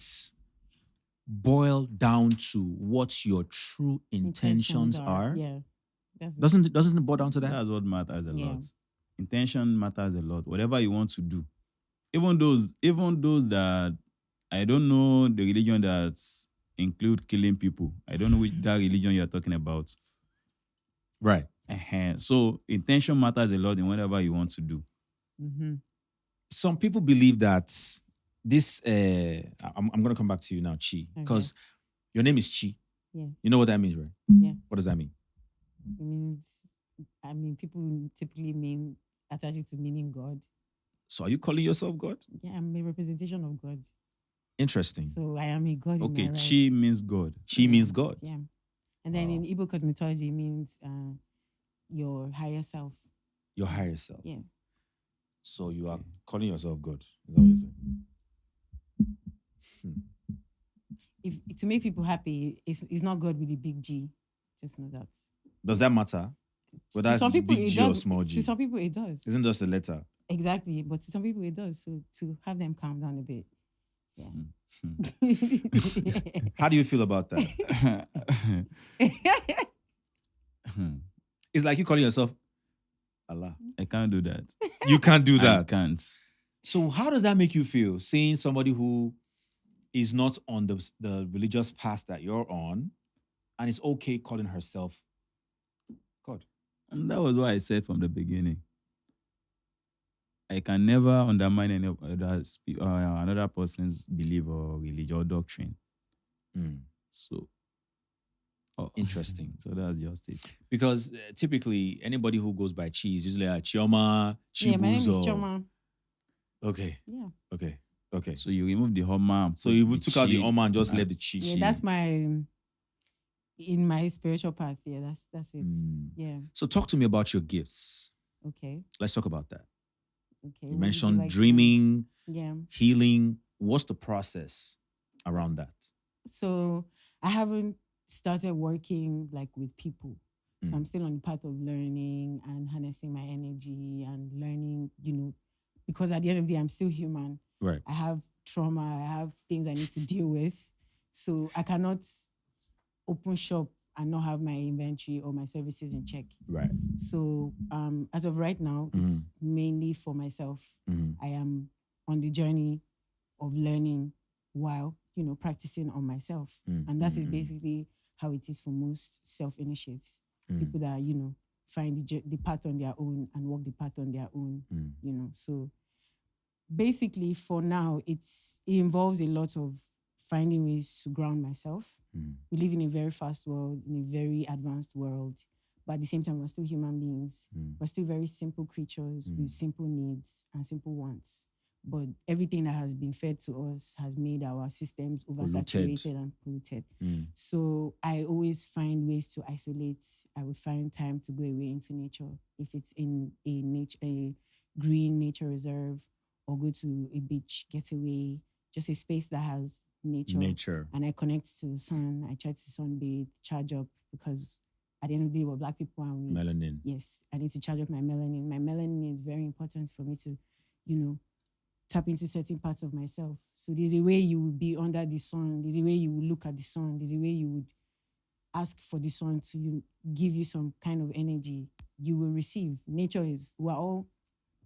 boil down to what your true intentions are? Yeah. That's it. Doesn't it boil down to that? That's what matters a Yeah. lot. Intention matters a lot. Whatever you want to do, even those that I don't know the religion that include killing people. I don't know which that religion you're talking about. Right. So intention matters a lot in whatever you want to do. Mm-hmm. Some people believe that this I'm gonna come back to you now, Chi, because your name is Chi. Yeah. You know what that means, right? Yeah. What does that mean? It means, I mean, people typically mean attach it to meaning God. So are you calling yourself God? Yeah, I'm a representation of God. Interesting. So I am a God. Okay, in my chi right. means God. Chi means God. Yeah. And then Wow. in Igbo cosmetology, it means your higher self. Your higher self. Yeah. So you are Okay. calling yourself God. Is that what you're saying? If to make people happy, it's not God with the big G. Just know that. Does that matter? Whether To some it's people big it G or does. small To G? some people it does. Isn't just a letter? Exactly. But to some people it does. So to have them calm down a bit. Yeah. How do you feel about that? It's like you calling yourself Allah. I can't do that. You can't do that. I can't. So how does that make you feel? Seeing somebody who is not on the religious path that you're on, and it's okay calling herself God. And that was what I said from the beginning. I can never undermine another person's belief or religion or doctrine. So Interesting. So that's just it. Because typically anybody who goes by Chi is usually a Chioma, Yeah, my name is Chibuzo. Choma. Okay. Yeah. Okay. So you remove the Homa. So you took out the Oma and just left the Chi. Yeah, that's in my spiritual path. Yeah, that's it. Yeah. So talk to me about your gifts. Okay. Let's talk about that. Okay. You mentioned dreaming, Yeah. healing. What's the process around that? So I haven't started working like with people. So I'm still on the path of learning and harnessing my energy and learning, because at the end of the day, I'm still human. Right. I have trauma. I have things I need to deal with. So I cannot open shop and not have my inventory or my services in check. Right. So as of right now, it's mainly for myself. I am on the journey of learning while, practicing on myself. And that is basically how it is for most self-initiates. People that, find the path on their own and walk the path on their own, So basically for now, it involves a lot of finding ways to ground myself. We live in a very fast world, in a very advanced world, but at the same time, we're still human beings. We're still very simple creatures with simple needs and simple wants. But everything that has been fed to us has made our systems oversaturated and polluted. So I always find ways to isolate. I would find time to go away into nature. If it's in a green nature reserve, or go to a beach getaway, just a space that has nature. And I connect to the sun. I try to sunbathe, charge up, because at the end of the day, we're Black people and we... Melanin. Yes, I need to charge up my melanin. My melanin is very important for me to, tap into certain parts of myself. So there's a way you would be under the sun. There's a way you would look at the sun. There's a way you would ask for the sun to give you some kind of energy. You will receive. Nature is, we're all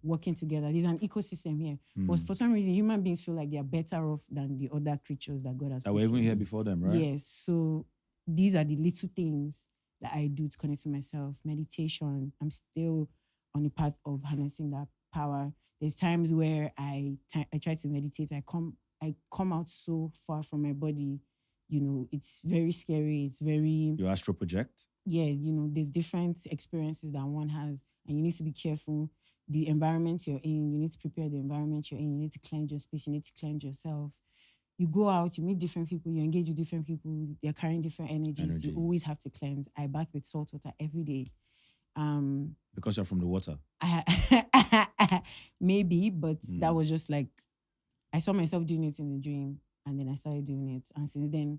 working together. There's an ecosystem here. But for some reason, human beings feel like they are better off than the other creatures that God has That put were even here. here before them, right? Yes. So these are the little things that I do to connect to myself. Meditation. I'm still on the path of harnessing that power. There's times where I try to meditate. I come out so far from my body. It's very scary. It's very, You astral project? yeah, there's different experiences that one has, and you need to be careful. The environment you're in, you need to prepare the environment you're in. You need to cleanse your space. You need to cleanse yourself. You go out, you meet different people, you engage with different people. They're carrying different energies. You always have to cleanse. I bath with salt water every day. Because you're from the water. Maybe, but that was just like, I saw myself doing it in a dream, and then I started doing it. And since then,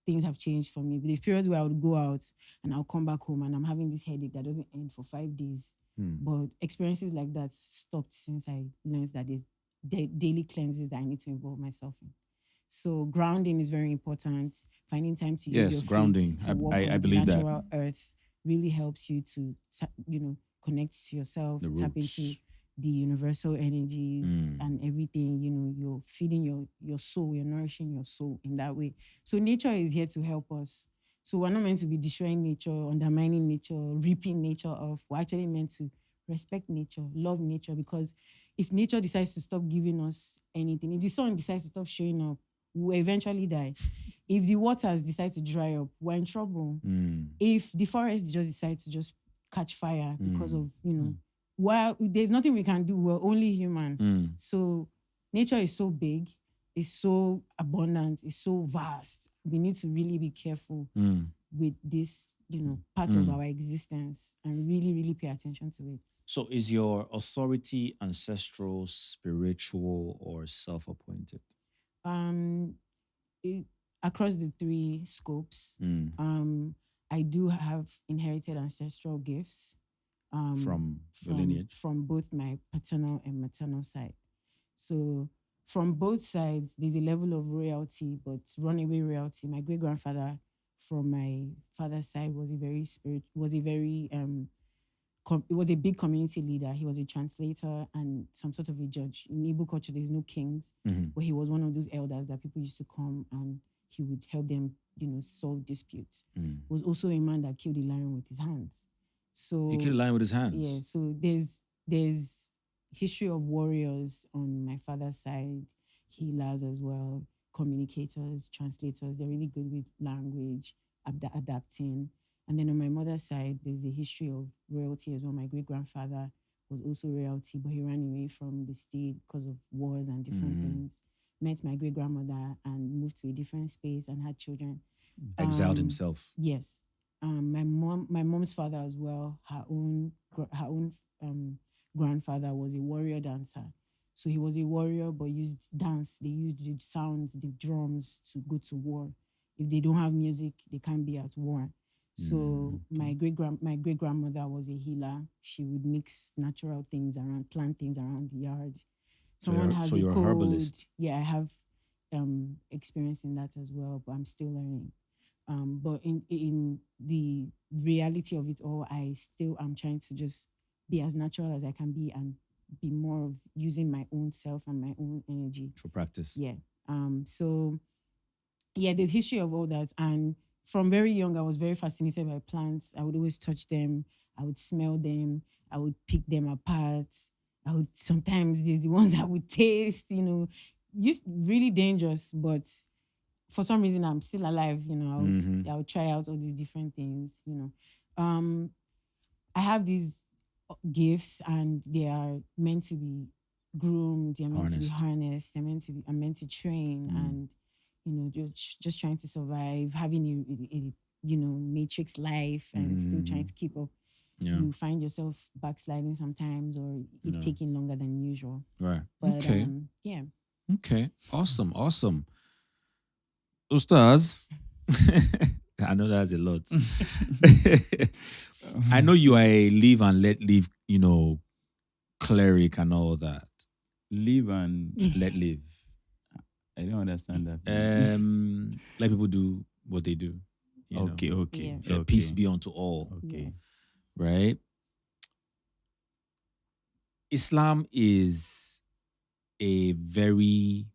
things have changed for me. But there's periods where I would go out and I'll come back home and I'm having this headache that doesn't end for 5 days. But experiences like that stopped since I learned that there's daily cleanses that I need to involve myself in. So grounding is very important. Finding time to use your grounding. feet to walk I on believe the that. natural earth really helps you to connect to yourself, The tap roots. into the universal energies and everything. You're feeding your soul, you're nourishing your soul in that way. So nature is here to help us. So we're not meant to be destroying nature, undermining nature, ripping nature off. We're actually meant to respect nature, love nature, because if nature decides to stop giving us anything, if the sun decides to stop showing up, we'll eventually die. If the waters decide to dry up, we're in trouble. If the forest just decides to just catch fire because of, while there's nothing we can do, we're only human. So nature is so big, it's so abundant, it's so vast. We need to really be careful with this, part of our existence and really, really pay attention to it. So is your authority ancestral, spiritual, or self-appointed? Across the 3 scopes, I do have inherited ancestral gifts From your lineage? from both my paternal and maternal side. So from both sides, there's a level of royalty, but runaway royalty. My great grandfather from my father's side was a very it was a big community leader. He was a translator and some sort of a judge. In Igbo culture, there's no kings, but he was one of those elders that people used to come and he would help them, solve disputes. He was also a man that killed a lion with his hands. So He killed a lion with his hands? Yeah, so there's history of warriors on my father's side, healers as well, communicators, translators. They're really good with language, adapting. And then on my mother's side, there's a history of royalty as well. My great-grandfather was also royalty, but he ran away from the state because of wars and different things. Met my great-grandmother and moved to a different space and had children. Exiled himself. Yes. My mom's father as well, her own grandfather was a warrior dancer. So he was a warrior, but used dance. They used the sounds, the drums to go to war. If they don't have music, they can't be at war. So my great grandmother was a healer. She would mix natural things around, plant things around the yard. Someone has a cold. Herbalist. Yeah, I have experience in that as well, but I'm still learning. But in the reality of it all, I still am trying to just be as natural as I can be and be more of using my own self and my own energy. For practice. Yeah. So, yeah, there's history of all that. And from very young, I was very fascinated by plants. I would always touch them. I would smell them. I would pick them apart. Sometimes there's the ones I would taste, really dangerous, but for some reason I'm still alive, I would try out all these different things, I have these gifts and they are meant to be groomed, they're meant to be harnessed, I'm meant to train and, just trying to survive, having a matrix life and still trying to keep up. Yeah. You find yourself backsliding sometimes or it taking longer than usual. Right. But, okay. Yeah. Okay. Awesome. Ustaz, I know that's a lot. I know you are a live and let live, cleric and all that. Live and Let live. I don't understand that. meaning. Let people do what they do. You know, Okay, okay, Yeah. okay, peace be unto all. okay. Yes. Right? Islam is a very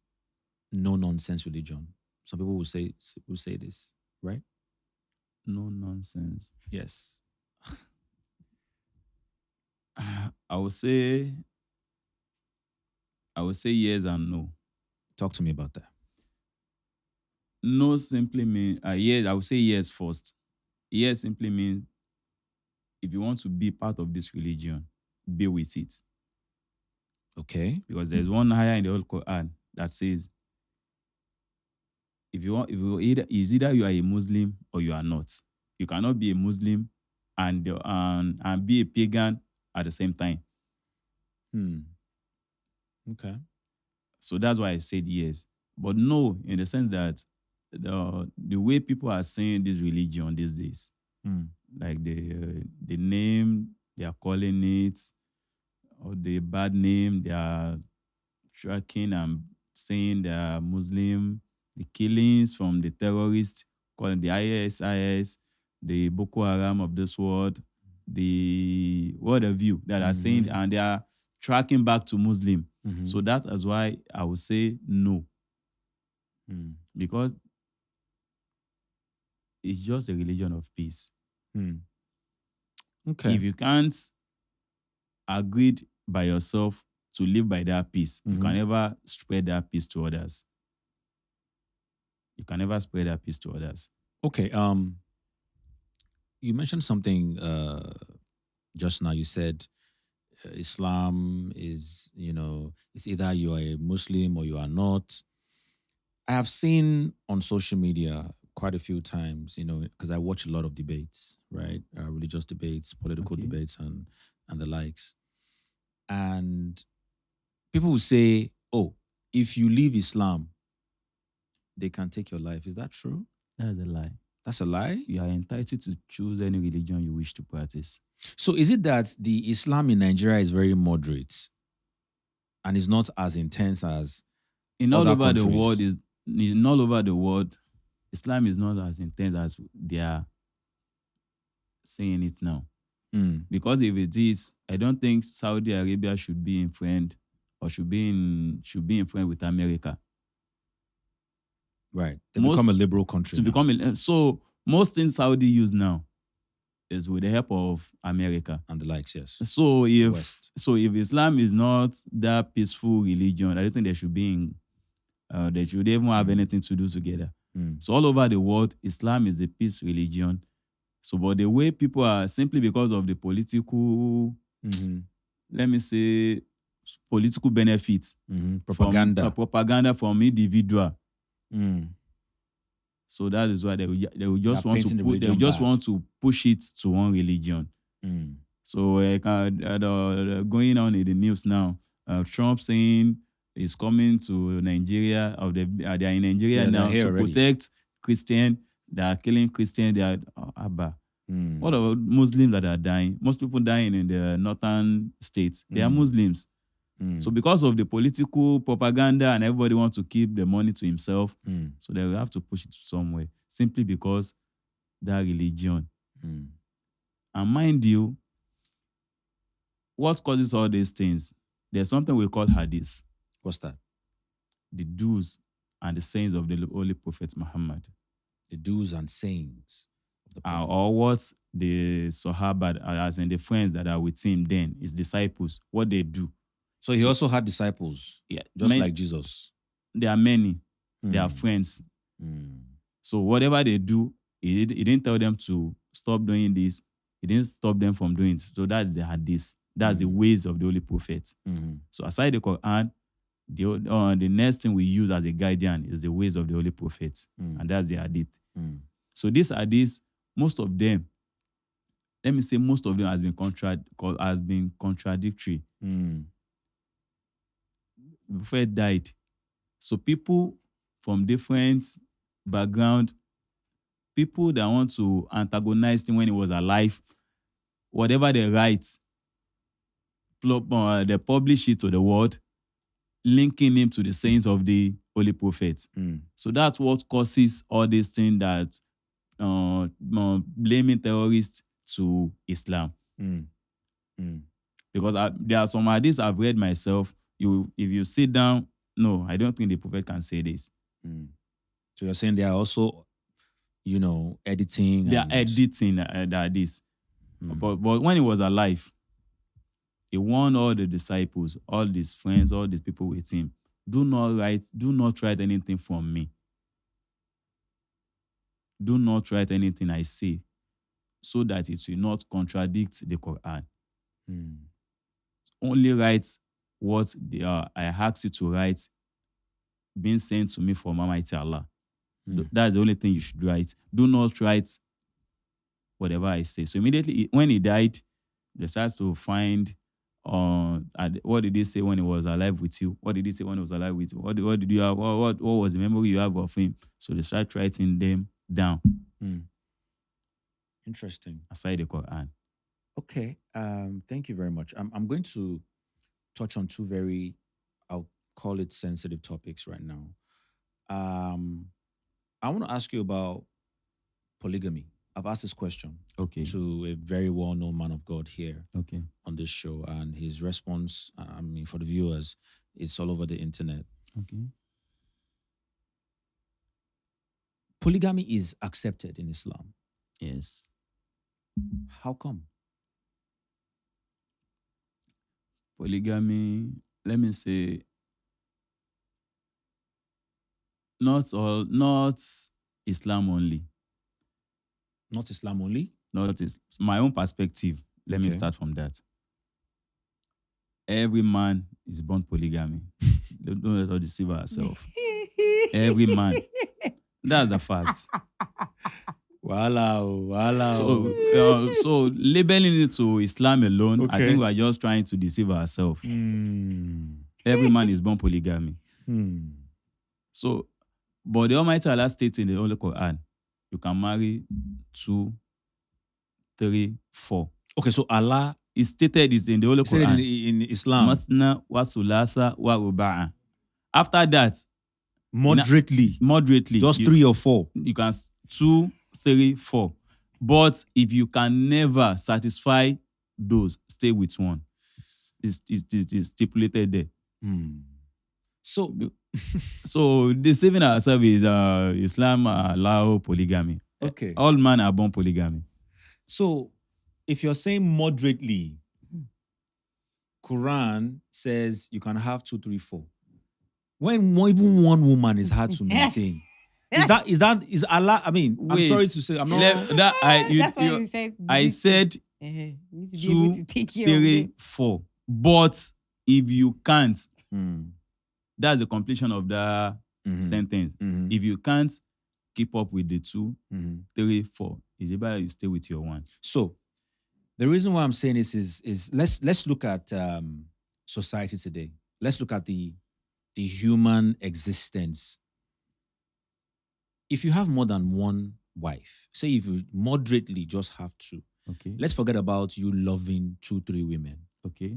no nonsense religion. Some people will say this, right? No nonsense. Yes. I would say yes and no. Talk to me about that. No simply mean yes. I would say yes first. Yes simply means if you want to be part of this religion, be with it. Okay. Because there's one ayah in the Old Quran that says, is either you are a Muslim or you are not. You cannot be a Muslim and be a pagan at the same time. Hmm. Okay. So that's why I said yes. But no, in the sense that the way people are saying this religion these days, Hmm. like the name they are calling it, or the bad name they are tracking and saying they are Muslim, the killings from the terrorists, calling the ISIS, the Boko Haram of this world, the what have you that are saying, Mhm. and they are tracking back to Muslim. Mhm. So that is why I would say no, Hmm. because it's just a religion of peace. Hmm. Okay. If you can't agree by yourself to live by that peace, you can Mhm. never spread that peace to others. You can never spread that peace to others. Okay. You mentioned something just now. You said Islam is, it's either you are a Muslim or you are not. I have seen on social media quite a few times, because I watch a lot of debates, right? Religious debates, political Okay. debates, and the likes. And people will say, "Oh, if you leave Islam, they can take your life." Is that true? That's a lie. That's a lie. You are entitled to choose any religion you wish to practice. So is it that the Islam in Nigeria is very moderate and is not as intense as In all other over the world countries? in all over the world, Islam is not as intense as they are saying it now. Mm, Because if it is, I don't think Saudi Arabia should be in friend or should be in friend with America. right. They Most become a liberal country to now. become so most things Saudi use now is with the help of America. And the likes, yes. So if West. Islam is not that peaceful religion, I don't think they should even have anything to do together. Mm, So all over the world, Islam is the peace religion. So, but the way people are simply because of the political, mhm, let me say, political benefits mhm. from Propaganda. propaganda from individual. Mm. So that is why they will They are just want to painting the put they religion just bad. want to push it to one religion. Mm, So going on in the news now, Trump saying he's coming to Nigeria. They are in Nigeria Yeah, they're now here to already. protect Christian. They are killing Christian. They are Abba. mm, What about Muslims that are dying? Most people dying in the northern states. They are Mm. Muslims. mm, So because of the political propaganda and everybody wants to keep the money to himself, mm, so they will have to push it somewhere simply because that religion. mm. And mind you, what causes all these things? There's something we call hadith, What's that? the do's and the sayings of the Holy Prophet Muhammad, The do's and sayings of the prophet. or what the Sahaba, as in the friends that are with him, then his disciples, what they do. So he So- also had disciples, Yeah, just like Jesus. there are many. They are Mm, friends. mm, So whatever they do, he didn't tell them to stop doing this. He didn't stop them from doing it. So that's the hadith. That's the ways of the Holy Prophet. mhm, So aside the Quran, the next thing we use as a guardian is the ways of the Holy Prophet. mm, And that's the hadith. mm, So these hadiths, most of them, let me say most of them has been contradictory. mm, The Prophet died. So people from different background, people that want to antagonize him when he was alive, whatever they write, they publish it to the world. linking him to the saints of the holy prophets. So that's what causes all these things that blaming terrorists to Islam. Because there are some ideas I've read myself. If you sit down, no, I don't think the prophet can say this. So you're saying they are also, editing. They are editing that this. But when he was alive, he warned all the disciples, all his friends, all these people with him, do not write anything from me. Do not write anything I say, so that it will not contradict the Quran. Only write what I ask you to write, being sent to me from Almighty Allah. That's the only thing you should write. Do not write whatever I say. So immediately when he died, they started to find what did he say when he was alive with you? What did he say when he was alive with you? What did you have? What was the memory you have of him? So they started writing them down. Interesting. Aside the Quran. Okay. Thank you very much. I'm going to touch on two very, I'll call it sensitive topics right now. I want to ask you about polygamy. I've asked this question to a very well-known man of God here on this show, and his response, for the viewers, it's all over the internet. Polygamy is accepted in Islam. Yes. How come? Polygamy, let me say, not Islam only. Not Islam only? Not my own perspective. Let me start from that. Every man is born polygamy. Don't let us deceive ourselves. Every man. That's the fact. Voila. So labeling it to Islam alone, I think we are just trying to deceive ourselves. Every man is born polygamy. So, but the Almighty Allah states in the Holy Quran, you can marry 2, 3, 4. Okay, so Allah is stated is in the Holy Quran. In Islam. Masna wa sulasa wa ruba'a. After that, moderately, just 3 or 4. You can 2, 3, 4. But if you can never satisfy those, stay with one. It's stipulated there. So deceiving ourselves is Islam allow polygamy. Okay. All men are born polygamy. So if you're saying moderately, Quran says you can have 2, 3, 4. When even one woman is hard to maintain. Is Allah? I mean, wait, I'm sorry to say, I'm not. That's why you said. I said 2, 3, 4. But if you can't, that's the completion of the sentence. If you can't keep up with the 2, 3, 4, it's better you stay with your one. So, the reason why I'm saying this is let's look at society today. Let's look at the human existence. If you have more than one wife, say if you moderately just have 2, let's forget about you loving 2, 3 women.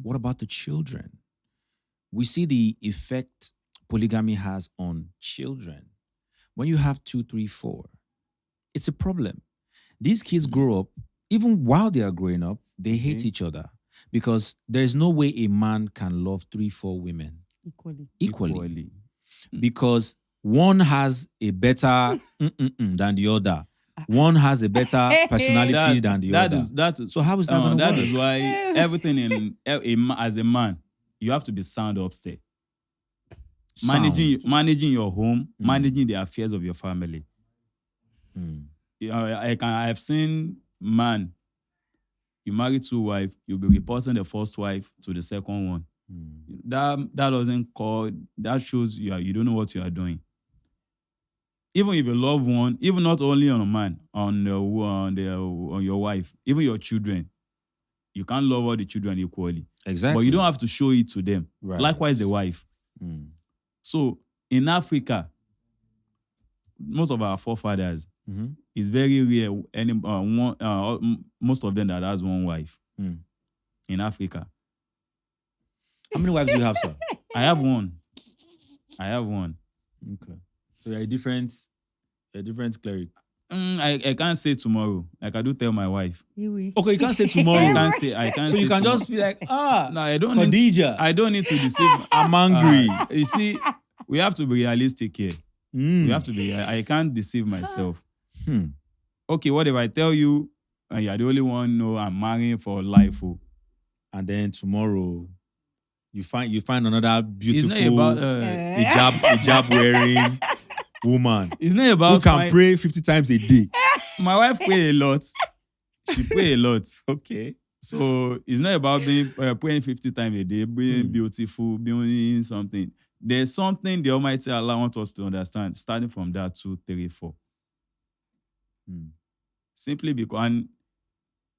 What about the children? We see the effect polygamy has on children. When you have 2, 3, 4, it's a problem. These kids grow up, even while they are growing up, they hate each other because there's no way a man can love 3, 4 women equally. Because one has a better than the other. One has a better personality than the other. So how is that going to work? That is why everything as a man, you have to be sound upstairs. Managing your home, managing the affairs of your family. I've seen man, you marry 2 wives, you'll be reporting the first wife to the second one. That doesn't call, that shows you don't know what you are doing. Even if you love one, even not only on a man, on your wife, even your children, you can't love all the children equally. Exactly. But you don't have to show it to them. Right. Likewise, the wife. So in Africa, most of our forefathers, it's very rare. Most of them that has one wife in Africa. How many wives do you have, sir? I have one. I have one. Okay. So you're a different cleric. I can't say tomorrow. Like I do tell my wife. Okay, you can't say I tomorrow. can't say. I can't. So say you can tomorrow. just be like, No, I don't need. Khadija, I don't need to deceive. I'm angry. You see, we have to be realistic here. Mm. We have to be. I can't deceive myself. Hmm. Okay, what if I tell you and you're the only one? No, I'm marrying for life. Oh. And then tomorrow you find another It's beautiful not about. hijab wearing woman It's not who about. can pray 50 times a day. My wife pray a lot. She pray a lot. Okay. So it's not about being praying 50 times a day, being beautiful, being something. There's something the Almighty Allah wants us to understand, starting from that 2, 3, 4. Simply because, and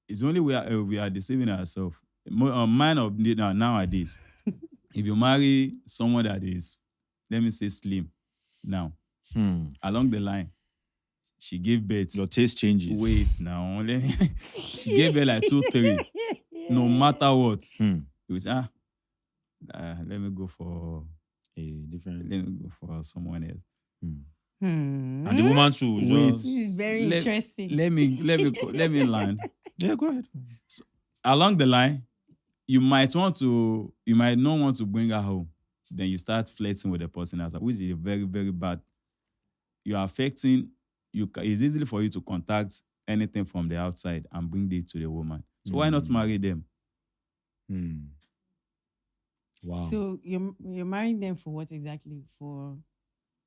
it's only we are deceiving ourselves. Man of nowadays, if you marry someone that is, let me say, slim, now, along the line, she gave birth. Your taste changes. Wait now. She gave birth like 2, 3. No matter what. It was, let me go for a different. Let me go for someone else. And the woman too. Wait. This is very interesting. Let me land. Yeah, go ahead. So, along the line, you might not want to bring her home. Then you start flirting with the person outside, which is very, very bad. You are affecting. It's easy for you to contact anything from the outside and bring it to the woman. So why not marry them? Wow. So you're marrying them for what exactly? For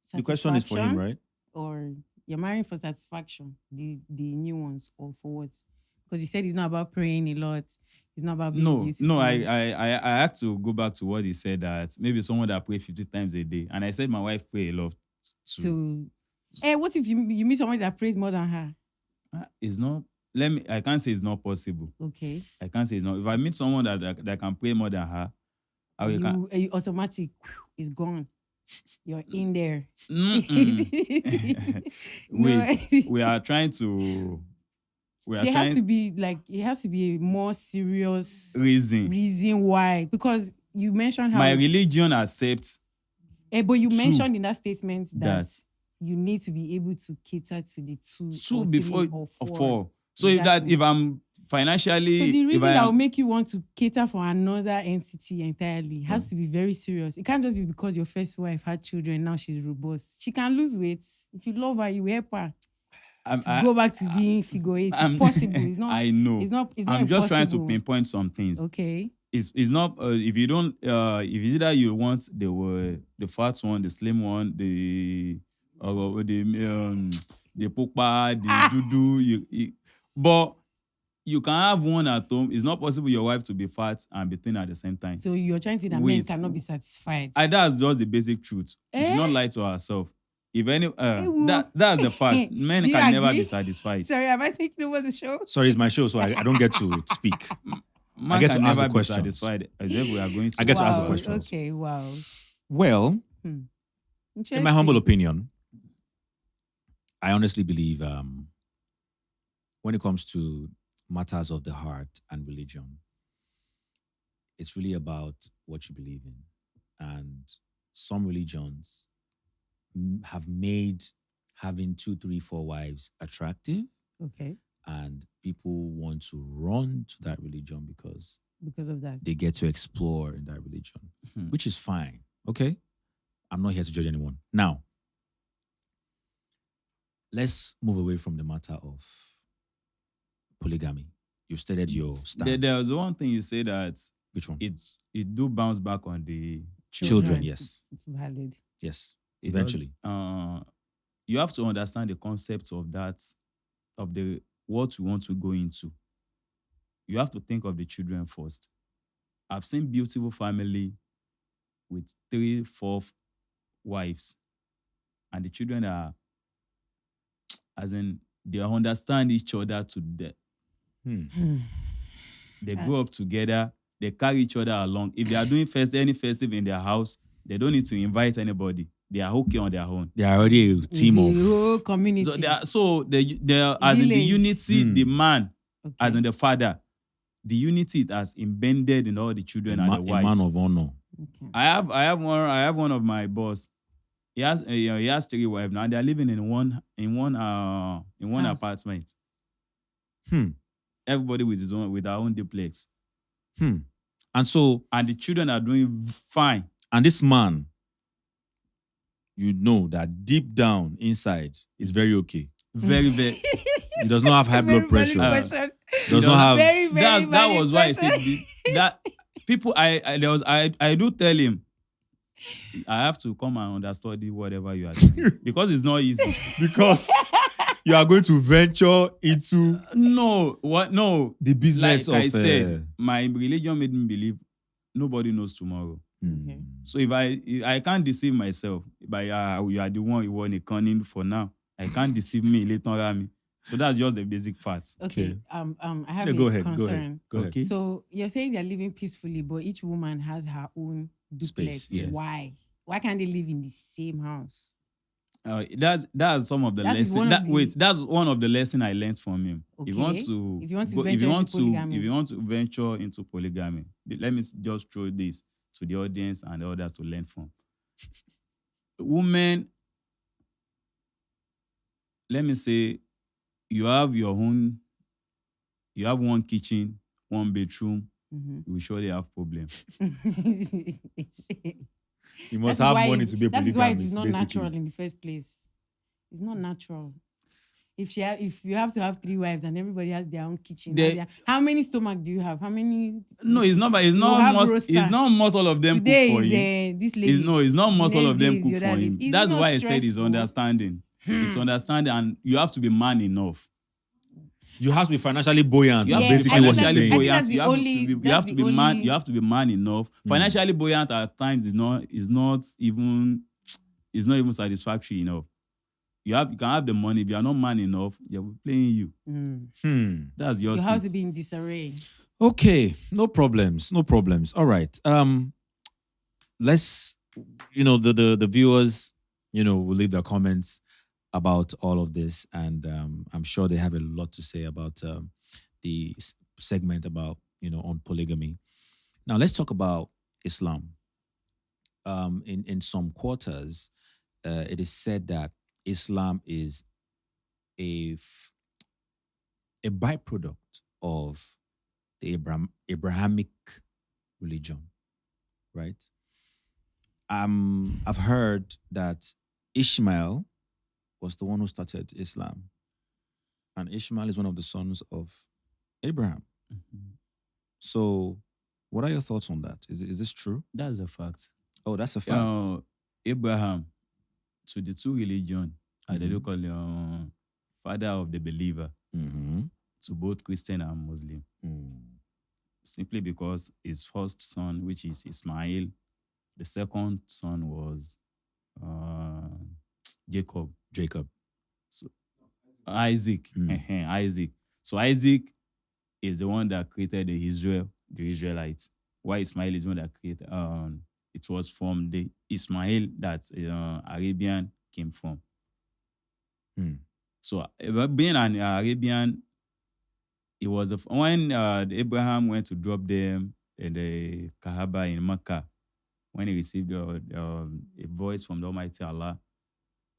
satisfaction? The question is for him, right? Or you're marrying for satisfaction, the new ones, or for what? Because you said it's not about praying a lot. It's not about being beautiful. No. I had to go back to what he said, that maybe someone that pray 50 times a day, and I said my wife pray a lot too. So, what if you meet somebody that prays more than her? It's not. I can't say it's not possible. Okay. I can't say it's not. If I meet someone that can pray more than her, you automatic is gone. You're in there. Wait, we are trying to. It has to be a more serious reason why. Because you mentioned how my religion accepts. But you mentioned in that statement that you need to be able to cater to the two before or four. So if I'm financially, so the reason that will make you want to cater for another entity entirely has to be very serious. It can't just be because your first wife had children, now she's robust. She can lose weight. If you love her, you help her. Go back to being figure eight. It's possible. It's not. I know. It's not. I'm just trying to pinpoint some things. Okay. It's not. If you don't. If either you want the fat one, the slim one, the pupa, the dudu. But you can have one at home. It's not possible your wife to be fat and be thin at the same time. So you're trying to say that men cannot be satisfied. That's just the basic truth. We should not lie to ourselves. If any, that's the fact. Men can never be satisfied. Sorry, am I taking over the show? Sorry, it's my show, so I don't get to speak. Man can never be satisfied. As if we are going to. I get to ask the questions. Okay, wow. Well, in my humble opinion, I honestly believe when it comes to matters of the heart and religion, it's really about what you believe in. And some religions have made having 2, 3, 4 wives attractive. Okay. And people want to run to that religion because of that. They get to explore in that religion, which is fine. Okay? I'm not here to judge anyone. Now, let's move away from the matter of polygamy. You stated your stance. There was one thing you said that. Which one? It do bounce back on the children. Yes. It's valid. Yes. Eventually. You have to understand the concept of that, of the what you want to go into. You have to think of the children first. I've seen beautiful family with 3, 4 wives, and the children are, as in, they understand each other to death. They grow up together. They carry each other along. If they are doing any festive in their house, they don't need to invite anybody. They are okay on their own. They are already a team of whole community. So they are as in the unity, the man, as in the father, the unity it has embedded in all the children and the wives. A man of honor. Okay. I have one of my boss. he has three wives now. They are living in one House. apartment. Hmm. Everybody with their own duplex, Hmm. And so, and the children are doing fine. and this man, you know that deep down inside is very okay. Very, very. He does not have high Very blood valid pressure. question. Does not have. Very, very That valid was why I said question. that people. I do tell him, I have to come and understudy whatever you are doing because it's not easy. Because you are going to venture into No, what? No, the business like of. I said, my religion made me believe nobody knows tomorrow. Okay. So if I can't deceive myself by you are the one you want a cunning for now. I can't deceive me later on. So that's just the basic facts. Okay. Okay. I have Yeah, a go ahead. concern. Go ahead. Okay. So you're saying they're living peacefully, but each woman has her own duplex. Space, yes. Why? Why can't they live in the same house? That's some of the That is lessons. one of the- That's one of the lessons I learned from him. If you want Okay. to, If you want to go- venture into polygamy. if you want to venture into polygamy, let me just throw this to the audience and the others to learn from. Women, let me say, you have one kitchen, one bedroom. Mhm. You will surely have problem. You must That is have why money it- to be a That is why it is polygamist, not basically. natural in the first place. It's not natural. If you have to have 3 wives and everybody has their own kitchen, how many stomach do you have? How many? No, it's not. But You have it's roaster. not most all of them Today cook for is him. this lady. It's not The most all next of day them is cook the for other him. lady. It's That's not why I said it's stressful. understanding. It's understanding, and you have to be man enough. You have to be financially buoyant. You have is to be basically what he's financially saying. I think buoyant. that's the You have only- to be that's the man. only- You have to be man enough. Financially buoyant at times is not even satisfactory enough. You can have the money. If you are not man enough, they're playing you. That's Your just house it. will be in disarray. Okay, no problems. All right. Let's the viewers, will leave their comments about all of this, and I'm sure they have a lot to say about the segment about on polygamy. Now let's talk about Islam. In some quarters, it is said that Islam is a a byproduct of the Abrahamic religion, right? I've heard that Ishmael was the one who started Islam, and Ishmael is one of the sons of Abraham. So, what are your thoughts on that? Is this true? That's a fact. Oh, that's a fact. Abraham, to the two religion, they do Mhm. call father of the believer Mhm. to both Christian and Muslim. Simply because his first son, which is Ismail, the second son was Jacob. So Isaac. Isaac. So Isaac is the one that created the Israelites. Why Ismail is the one that created it was from the Ismail that Arabian came from. So being an Arabian, it was when Abraham went to drop them in the Kaaba in Mecca, when he received a voice from the Almighty Allah,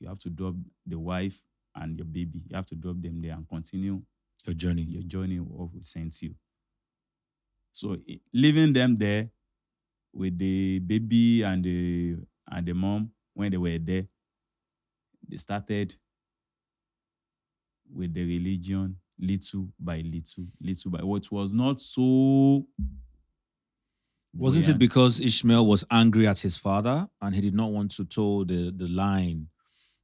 you have to drop the wife and your baby. You have to drop them there and continue Your journey. of who sent you. So leaving them there with the baby and the mom, when they were there, they started with the religion little by little by what was not so. Wasn't it buoyant. because Ishmael was angry at his father and he did not want to toe the line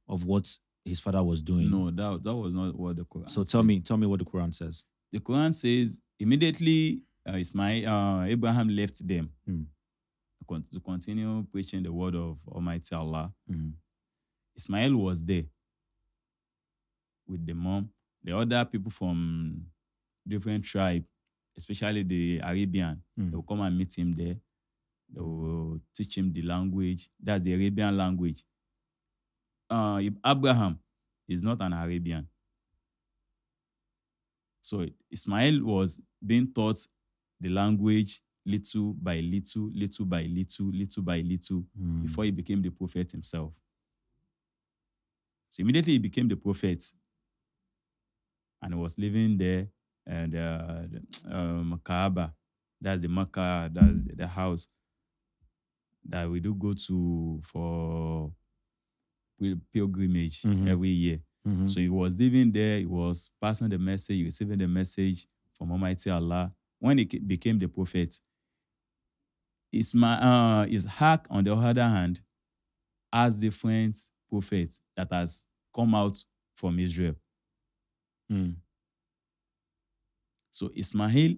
of what his father was doing? No, that was not what the Quran So says. tell me what the Quran says. The Quran says immediately Abraham left them to continue preaching the word of Almighty Allah. Ismail was there with the mom. The other people from different tribe, especially the Arabian, they will come and meet him there. They will teach him the language. That's the Arabian language. Abraham is not an Arabian. So Ismail was being taught the language little by little, little by little, little by little, before he became the prophet himself. So immediately he became the prophet and was living there and Kaaba. That's the Makkah, that's the house that we do go to for pilgrimage Mhm. every year. Mhm. So he was living there, he was passing the message, receiving the message from Almighty Allah. When he became the prophet, Ishaq, on the other hand, has different prophets that has come out from Israel. Mm. So Ismail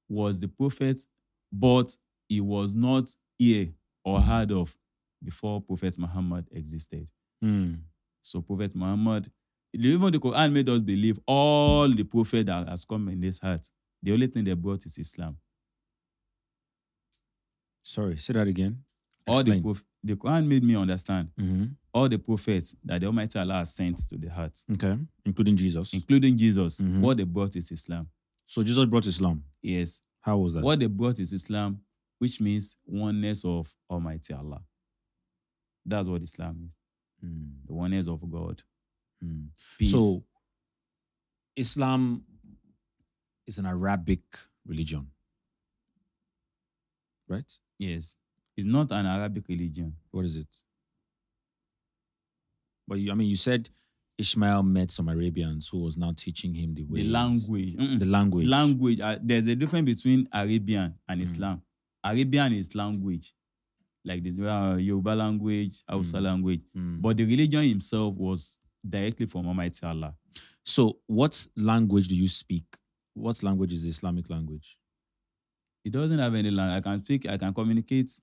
was the prophet, but he was not here or heard of before Prophet Muhammad existed. Mm. So Prophet Muhammad, even the Quran made us believe all the prophet that has come in this earth, the only thing they brought is Islam. Sorry, say that again. All Explain. the Quran made me understand Mm-hmm. all the prophets that the Almighty Allah has sent to the earth, Okay, including Jesus. including Jesus, Mhm. what they brought is Islam. So Jesus brought Islam. Yes. How was that? What they brought is Islam, which means oneness of Almighty Allah. That's what Islam is. Mm. The oneness of God. Mm. Peace. So Islam is an Arabic religion, right? Yes. It's not an Arabic religion. What is it? But you said Ishmael met some Arabians who was now teaching him the ways. The language. The language. Language. There's a difference between Arabian and Mm. Islam. Arabian is language, like this Yoruba language, Hausa language. Mm. But the religion himself was directly from Almighty Allah. So what language do you speak? What language is the Islamic language? It doesn't have any language. I can communicate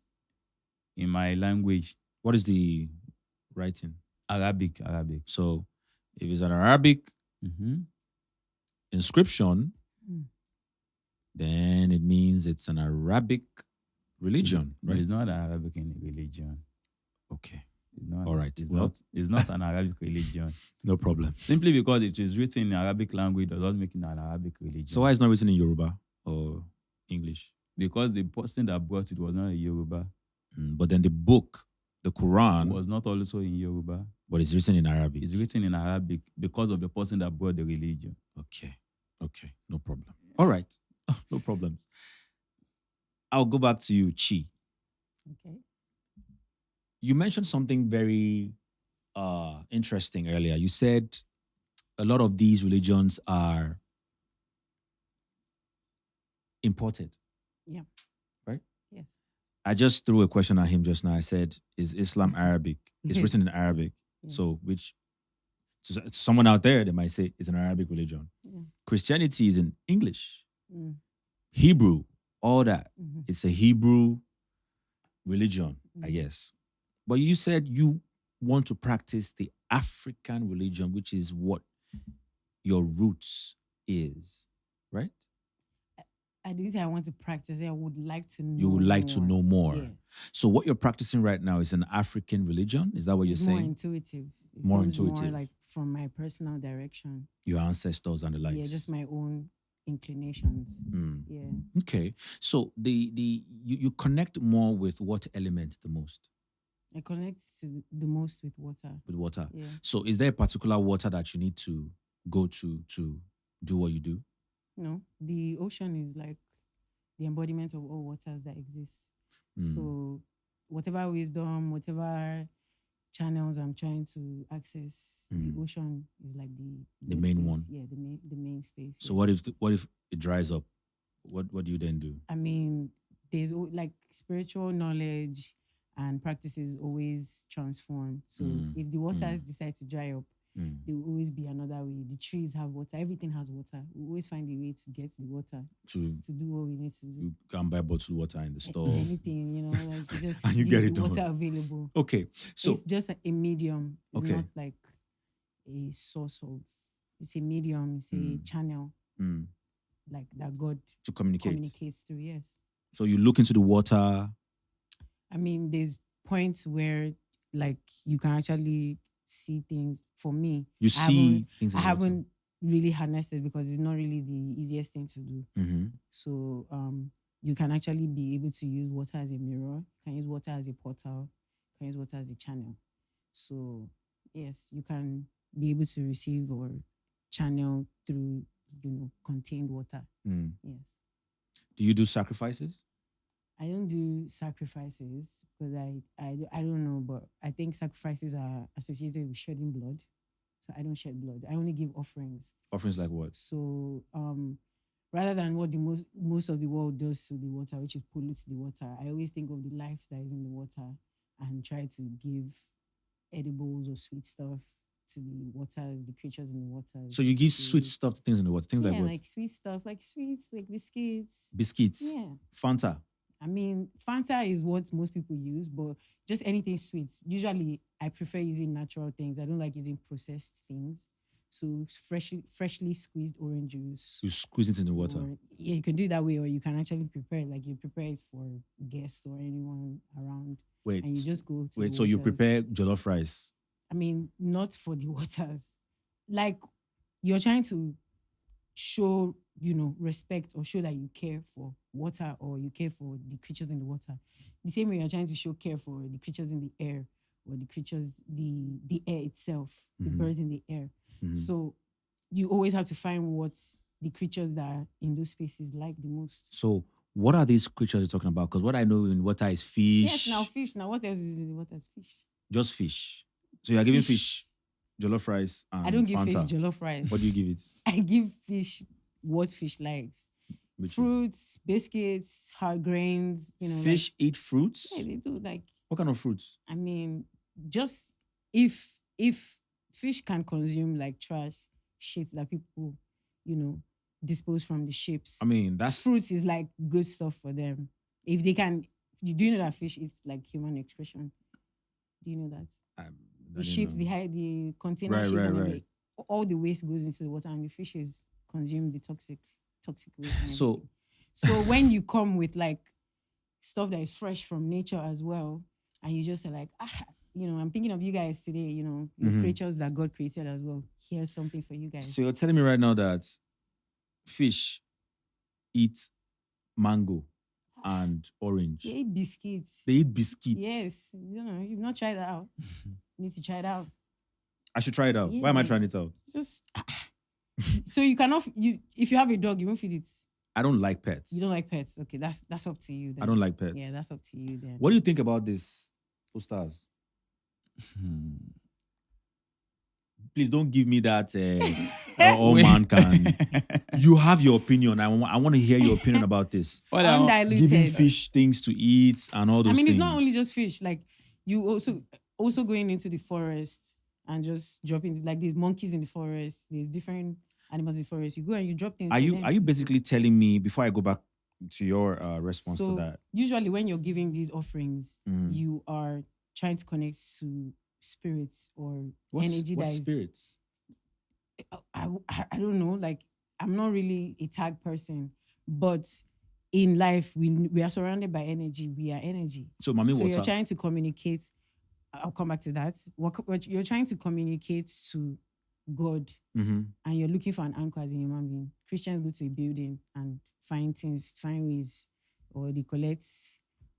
in my language. What is the writing? Arabic. So if it's an Arabic Mhm. inscription, Mm. then it means it's an Arabic religion, No, right? it's not an Arabic religion. Okay. It's not. All right. It's Well- not. It's not an Arabic religion. No problem. Simply because it is written in Arabic language does not make it an Arabic religion. So why is it not written in Yoruba or English? Because the person that brought it was not a Yoruba. But then the book, the Quran, Was not also in Yoruba. but it's written in Arabic. It's written in Arabic because of the person that brought the religion. Okay. No problem. All right. No problems. I'll go back to you, Chi. Okay. You mentioned something very interesting earlier. You said a lot of these religions are imported. Yeah. Right? Yes. I just threw a question at him just now. I said, is Islam Arabic? It's written in Arabic. Yes. So, which to someone out there, they might say it's an Arabic religion. Yeah. Christianity is in English, Mm. Hebrew, all that. Mhm. It's a Hebrew religion, I Mhm. guess. But you said you want to practice the African religion, which is what your roots is, right? I didn't say I want to practice it. I would like to know. You would like to know more. Yes. So what you're practicing right now is an African religion. Is that what It's you're more saying? intuitive. It More comes intuitive. More like from my personal direction. Your ancestors and the likes. Yeah, just my own inclinations. Mm. Yeah. Okay. So you connect more with what element the most? I connect to the most with water. With water. Yeah. So is there a particular water that you need to go to do what you do? No, the ocean is like the embodiment of all waters that exist. Mm. So whatever wisdom, whatever channels I'm trying to access, the Mm. ocean is like the main space. one. Yeah, the main space. So yes. what if it dries up? What do you then do? I mean, there's like spiritual knowledge and practices always transform. So Mm. if the waters decide to dry up, Mm. there will always be another way. The trees have water. Everything has water. We always find a way to get the water To to do what we need to do. you go and buy bottled water in the store. Anything, like you just And you use get the it done. water available. Okay. So It's just a medium. It's Okay. not like a source of. It's a medium. It's a Mm. channel mm, like that God to communicate. communicates through. Yes. So you look into the water. I mean, there's points where like you can actually see things. For me, You see things in I the water. haven't really harnessed it because it's not really the easiest thing to do. Mhm. So you can actually be able to use water as a mirror. You can use water as a portal. You can use water as a channel. So Yes, you can be able to receive or channel through, contained water. Mm. Yes. Do you do sacrifices? I don't do sacrifices because I don't know, but I think sacrifices are associated with shedding blood. So I don't shed blood. I only give offerings. Offerings like what? So rather than what the most of the world does to the water, which is pollute the water, I always think of the life that is in the water and try to give edibles or sweet stuff to the waters, the creatures in the waters. So you give sweet to- stuff to things in the water. Things like yeah, what? like sweet stuff, like sweets, like biscuits. Biscuits, Yeah. Fanta. I mean, Fanta is what most people use, but just anything sweet. Usually, I prefer using natural things. I don't like using processed things. So freshly squeezed orange juice. You squeeze it in the water. Yeah, you can do it that way, or you can actually prepare it. Like you prepare it for guests or anyone around, Wait, and you just go to wait. the So you waters. prepare jollof rice? I mean, not for the waters. Like you're trying to show, respect or show that you care for water or you care for the creatures in the water. The same way you're trying to show care for the creatures in the air or the creatures, the air itself, the Mhm. birds in the air. Mhm. So you always have to find what the creatures that are in those spaces like the most. So what are these creatures you're talking about? Because what I know in water is fish. Yes, now fish. Now what else is in the water? Fish. Just fish. So you're giving Fish. fish jollof rice and I don't give Fanta. fish jollof rice. What do you give it? I give fish what fish likes. Which Fruits, biscuits, hard grains, fish eat fruits? Like, yeah, they do. Like, What kind of fruits? I mean, just if fish can consume like trash shit that people, dispose from the ships. I mean, that's fruits is like good stuff for them. If they can, you do know that fish is like human expression. Do you know that? The ships, the container Right, ships, right, and right. everything, all the waste goes into the water, and the fishes consume the toxic waste. And So- everything. So when you come with like stuff that is fresh from nature as well, and you just are like, I'm thinking of you guys today. Your Mhm. creatures that God created as well. Here's something for you guys. So you're telling me right now that fish eat mango and orange. They eat biscuits. They eat biscuits. Yes, you've not tried that out. You need to try it out. I should try it out. Why am I Yeah. trying it out? Just so you cannot. If you have a dog, you won't feed it. I don't like pets. You don't like pets. Okay, that's up to you. Then. I don't like pets. Yeah, that's up to you then. What do you think about this, Ustaz? Please don't give me that all man can. You have your opinion. I want to hear your opinion about this. Undiluted. Giving fish things to eat and all those things. it's not only just fish. Like you also going into the forest and just dropping like there's monkeys in the forest. There's different animals in the forest. You go and you drop things. Are for you them are you to- basically telling me before I go back to your response so to that? usually when you're giving these offerings, Mm. you are trying to connect to spirits or What's energy that is spirits? I don't know. Like I'm not really a tag person, but in life we are surrounded by energy. We are energy. So, Mami So Water. you're trying to communicate. I'll come back to that. You're trying to communicate to God, Mm-hmm. and you're looking for an anchor as a human being. Christians go to a building and find ways, or they collect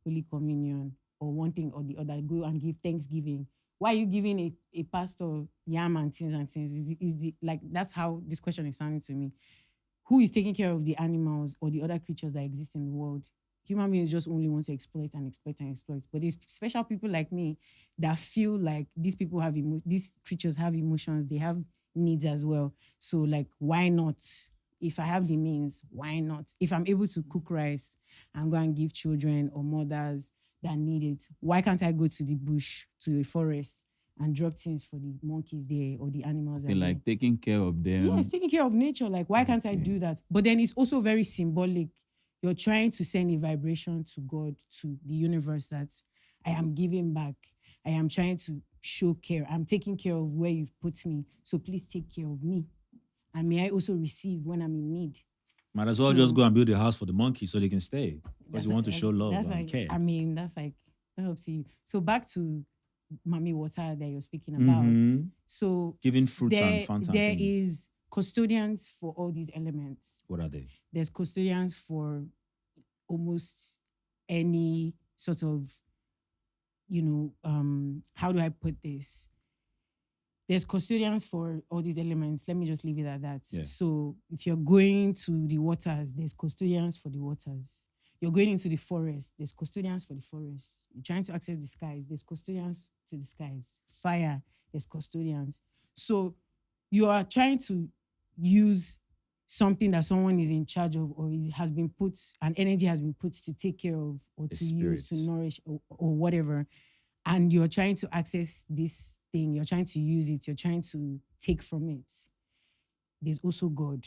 Holy Communion, or one thing or the other. Go and give Thanksgiving. Why are you giving a pastor yam and things and things? Like that's how this question is sounding to me. Who is taking care of the animals or the other creatures that exist in the world? Human beings just only want to exploit and exploit and exploit. But there's special people like me that feel like these people have these creatures have emotions. They have needs as well. So like, why not? If I have the means, why not? If I'm able to cook rice and go and give children or mothers that need it, why can't I go to the bush, to a forest, and drop things for the monkeys there or the animals? They like taking care of them. Yes, taking care of nature. Like, why can't I Okay. do that? But then it's also very symbolic. You're trying to send a vibration to God, to the universe, that I am giving back. I am trying to show care. I'm taking care of where you've put me. So please take care of me. And may I also receive when I'm in need. Might as well just So- go and build a house for the monkeys so they can stay. Because That's you want to like- show love that's and like, care. that's up to you. So back to Mami Water that you're speaking about. Mhm. So Giving fruits and Fanta. there and things. is custodians for all these elements. What are they? There's custodians for almost any sort of, how do I put this? there's custodians for all these elements. Let me just leave it at that. Yeah. So if you're going to the waters, there's custodians for the waters. You're going into the forest, there's custodians for the forest. You're trying to access the skies, there's custodians to the skies. Fire, there's custodians. So you are trying to use something that someone is in charge of, or has been put, an energy has been put to take care of, or The to use, to spirit. nourish, or whatever. And you're trying to access this thing, you're trying to use it, you're trying to take from it. There's also God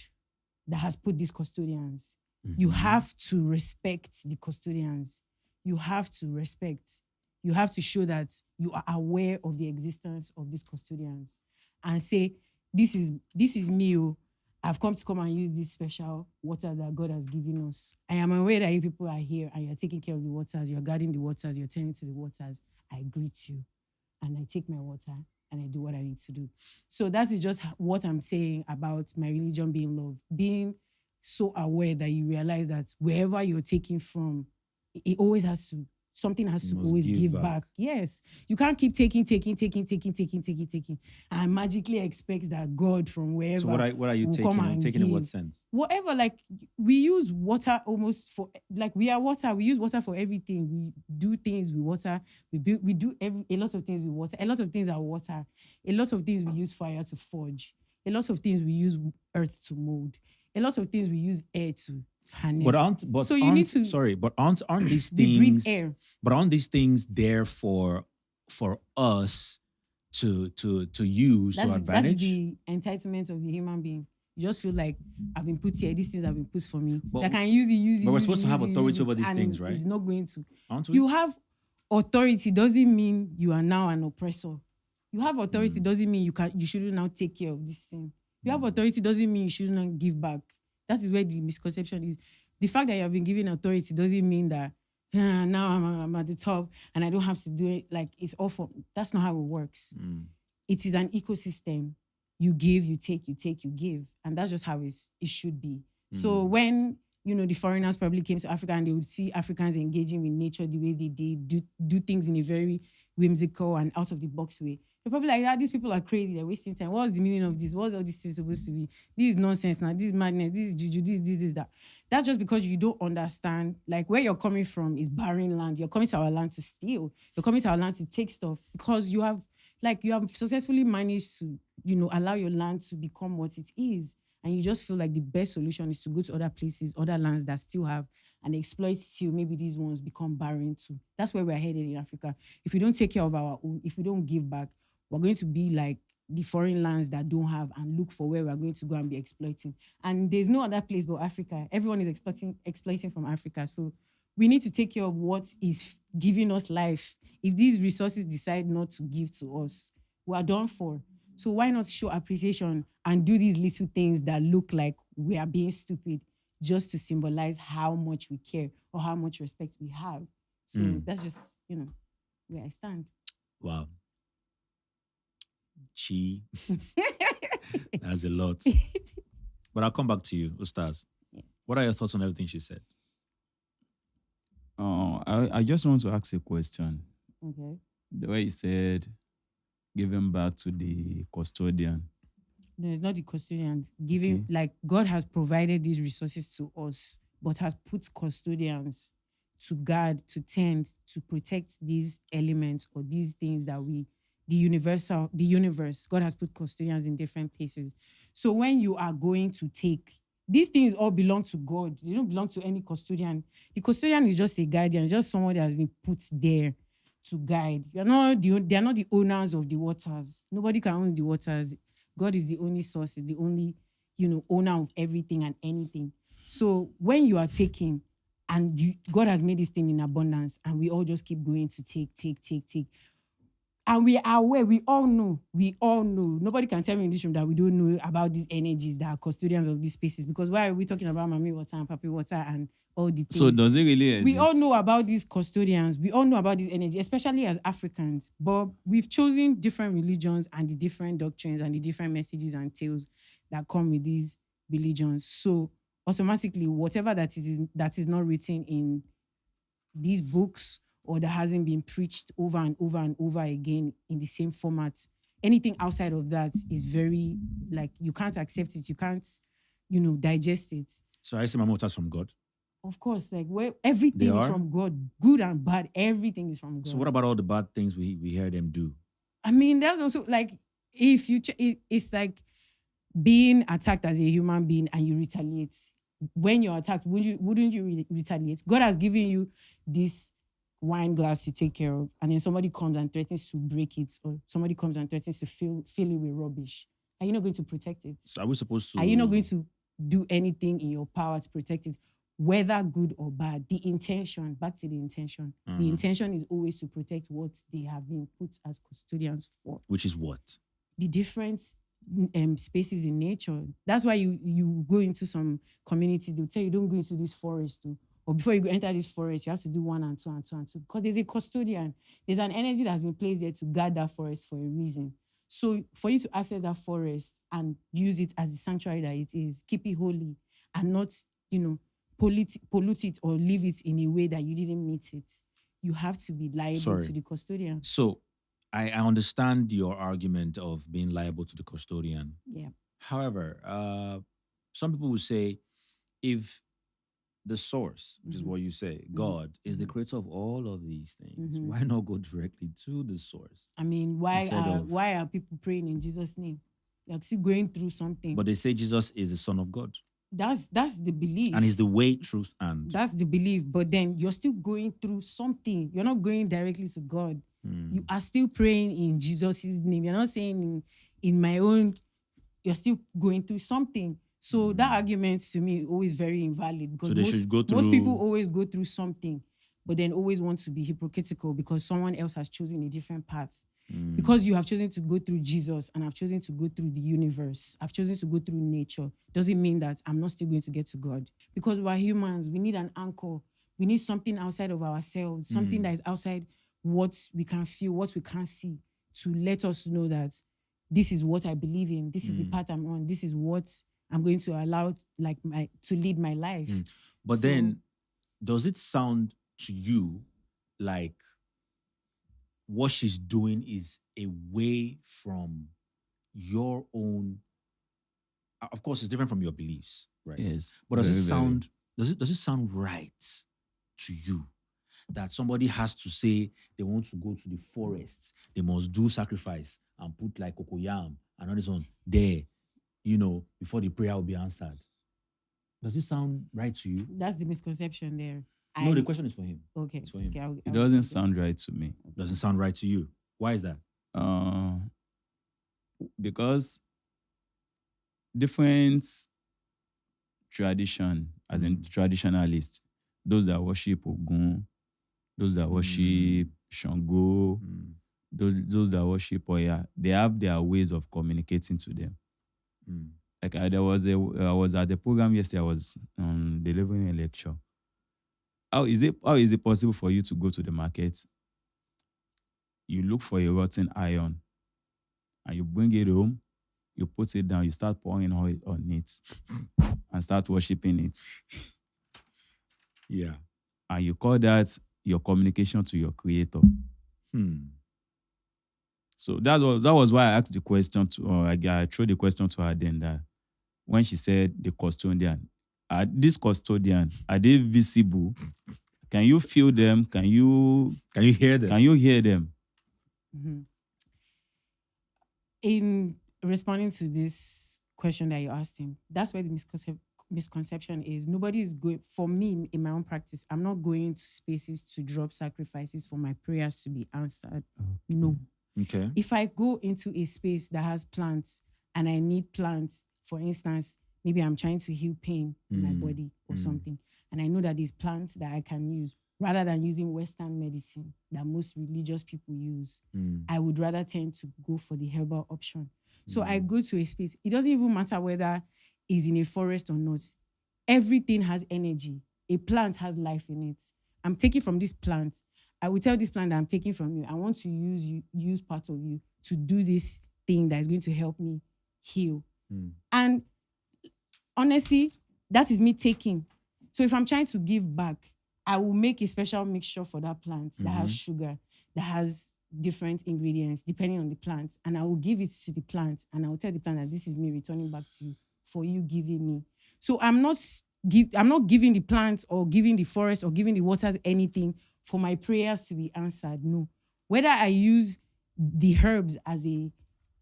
that has put these custodians. You Mhm. have to respect the custodians. You have to respect. You have to show that you are aware of the existence of these custodians and say, this is me. Oh. I've come and use this special water that God has given us. I am aware that you people are here and you're taking care of the waters, you're guarding the waters, you're tending to the waters. I greet you and I take my water and I do what I need to do. So that is just what I'm saying about my religion being love, being so aware that you realize that wherever you're taking from, it always has to, something has You to must always give give back. back. Yes. You can't keep taking, and magically expect that God from wherever So what are you will come taking? and Taking in what give. sense? Whatever, like we use water almost for, like we are water. We use water for everything. We do things with water. We do a lot of things with water. A lot of things are water. A lot of things we use fire to forge. A lot of things we use earth to mold. A lot of things we use air to harness. So you need to Aren't these we breathe things air. but aren't these things there for us to use to our That's advantage? the entitlement of a human being. You just feel like I've been put here. These things have been put for me. But- so I can use it, use it. but we're use supposed it, to have use it, authority use over it, these and things, right? It's not going to. Aren't we? You have authority doesn't mean you are now an oppressor. You have authority Mm. doesn't mean you shouldn't now take care of this thing. You have authority doesn't mean you shouldn't now give back. That is where the misconception is. The fact that you have been given authority doesn't mean that now I'm at the top and I don't have to do it. Like it's awful. That's not how it works. Mm. It is an ecosystem. You give, you take, you take, you give. And that's just how it should be. So when, the foreigners probably came to Africa and they would see Africans engaging with nature the way they did, do things in a very whimsical and out of the box way. They're probably like, these people are crazy. They're wasting time. What's the meaning of this? What's all these things supposed to be? This is nonsense now. This is madness. This is juju. This, that. That's just because you don't understand. Like where you're coming from is barren land. You're coming to our land to steal. You're coming to our land to take stuff because you have successfully managed to, allow your land to become what it is. And you just feel like the best solution is to go to other places, other lands that still have and exploit till maybe these ones become barren too. That's where we're headed in Africa. If we don't take care of our own, if we don't give back, we're going to be like the foreign lands that don't have and look for where we're going to go and be exploiting. And there's no other place but Africa. Everyone is exploiting from Africa. So we need to take care of what is giving us life. If these resources decide not to give to us, we are done for. So why not show appreciation and do these little things that look like we are being stupid just to symbolize how much we care or how much respect we have. So that's just, where I stand. Wow. Chi. That's a lot. But I'll come back to you, Ustaz. Yeah. What are your thoughts on everything she said? I just want to ask a question. Okay. The way you said, giving back to the custodian. No, it's not the custodian. Giving, Okay. like, God has provided these resources to us, but has put custodians to guard, to tend, to protect these elements or these things that the universe, God has put custodians in different places. So when you are going to take, these things all belong to God. They don't belong to any custodian. The custodian is just a guardian, just someone that has been put there to guide. They are not the owners of the waters. Nobody can own the waters. God is the only source, is the only, owner of everything and anything. So when you are taking and God has made this thing in abundance and we all just keep going to take. And we are aware, we all know. Nobody can tell me in this room that we don't know about these energies that are custodians of these spaces. Because why are we talking about Mami Water and Papi Water and all the things? So does it really exist? We all know about these custodians. We all know about this energy, especially as Africans. But we've chosen different religions and the different doctrines and the different messages and tales that come with these religions. So automatically, whatever that is not written in these books or that hasn't been preached over and over and over again in the same format, anything outside of that is very, like, you can't accept it. You can't, digest it. So I say my motives from God. Of course, like, where They everything is are? from God, good and bad, everything is from God. So what about all the bad things we hear them do? I mean, that's also like, if you, it's like being attacked as a human being and you retaliate. When you're attacked, wouldn't you retaliate? God has given you this wine glass to take care of, and then somebody comes and threatens to break it, or somebody comes and threatens to fill it with rubbish. Are you not going to protect it? So are we supposed to? Are you not going to do anything in your power to protect it, whether good or bad? The intention, back to the intention. The intention is always to protect what they have been put as custodians for. Which is what? The different spaces in nature. That's why you go into some community, they'll tell you, don't go into this forest too. Or before you enter this forest, you have to do 1 and 2 and 2 and 2. Because there's a custodian. There's an energy that has been placed there to guard that forest for a reason. So for you to access that forest and use it as the sanctuary that it is, keep it holy and not, pollute it or leave it in a way that you didn't meet it, you have to be liable to the custodian. So I understand your argument of being liable to the custodian. Yeah. However, some people will say, if the source, which is what you say, God, is the creator of all of these things, why not go directly to the source? I mean, why are people praying in Jesus' name? You're still going through something. But they say Jesus is the Son of God. That's the belief. And he's the way, truth, and... That's the belief. But then you're still going through something. You're not going directly to God. You are still praying in Jesus' name. You're not saying in my own... You're still going through something. So that argument to me is always very invalid, because most people always go through something, but then always want to be hypocritical because someone else has chosen a different path. Because you have chosen to go through Jesus and I've chosen to go through the universe, I've chosen to go through nature, doesn't mean that I'm not still going to get to God. Because we're humans, we need an anchor. We need something outside of ourselves, something that is outside what we can feel, what we can't see, to let us know that this is what I believe in, this is the path I'm on, this is what I'm going to allow to lead my life. But then, does it sound to you like what she's doing is away from your own? Of course, it's different from your beliefs, right? Yes. But does it sound right to you that somebody has to say they want to go to the forest, they must do sacrifice and put like cocoyam and all this on there, before the prayer will be answered? Does it sound right to you? That's the misconception there. No, the question is for him. Okay. It's for him. Okay, It doesn't sound right to me. Doesn't sound right to you. Why is that? Because different tradition, as in traditionalists, those that worship Ogun, those that worship Shango, those that worship Oya, they have their ways of communicating to them. Like I was at the program yesterday. I was delivering a lecture. How is it possible for you to go to the market? You look for a rotten iron, and you bring it home. You put it down. You start pouring oil on it, and start worshiping it. Yeah, and you call that your communication to your creator. So that was why I asked the question I threw the question to her then, that when she said the custodian, this custodian, are they visible? Can you feel them? Can you hear them? Can you hear them? In responding to this question that you asked him, that's where the misconception is. Nobody is going, for me, in my own practice, I'm not going to spaces to drop sacrifices for my prayers to be answered. Okay. No. Okay. If I go into a space that has plants and I need plants, for instance, maybe I'm trying to heal pain in my body or something, and I know that there's plants that I can use, rather than using Western medicine that most religious people use, I would rather tend to go for the herbal option. So I go to a space. It doesn't even matter whether it's in a forest or not. Everything has energy. A plant has life in it. I'm taking from this plant. I will tell this plant that I'm taking from you, I want to use part of you to do this thing that is going to help me heal. And honestly, that is me taking. So if I'm trying to give back, I will make a special mixture for that plant that has sugar, that has different ingredients depending on the plant, and I will give it to the plant, and I will tell the plant that this is me returning back to you for you giving me. So I'm not giving the plants or giving the forest or giving the waters anything for my prayers to be answered. No. Whether I use the herbs as a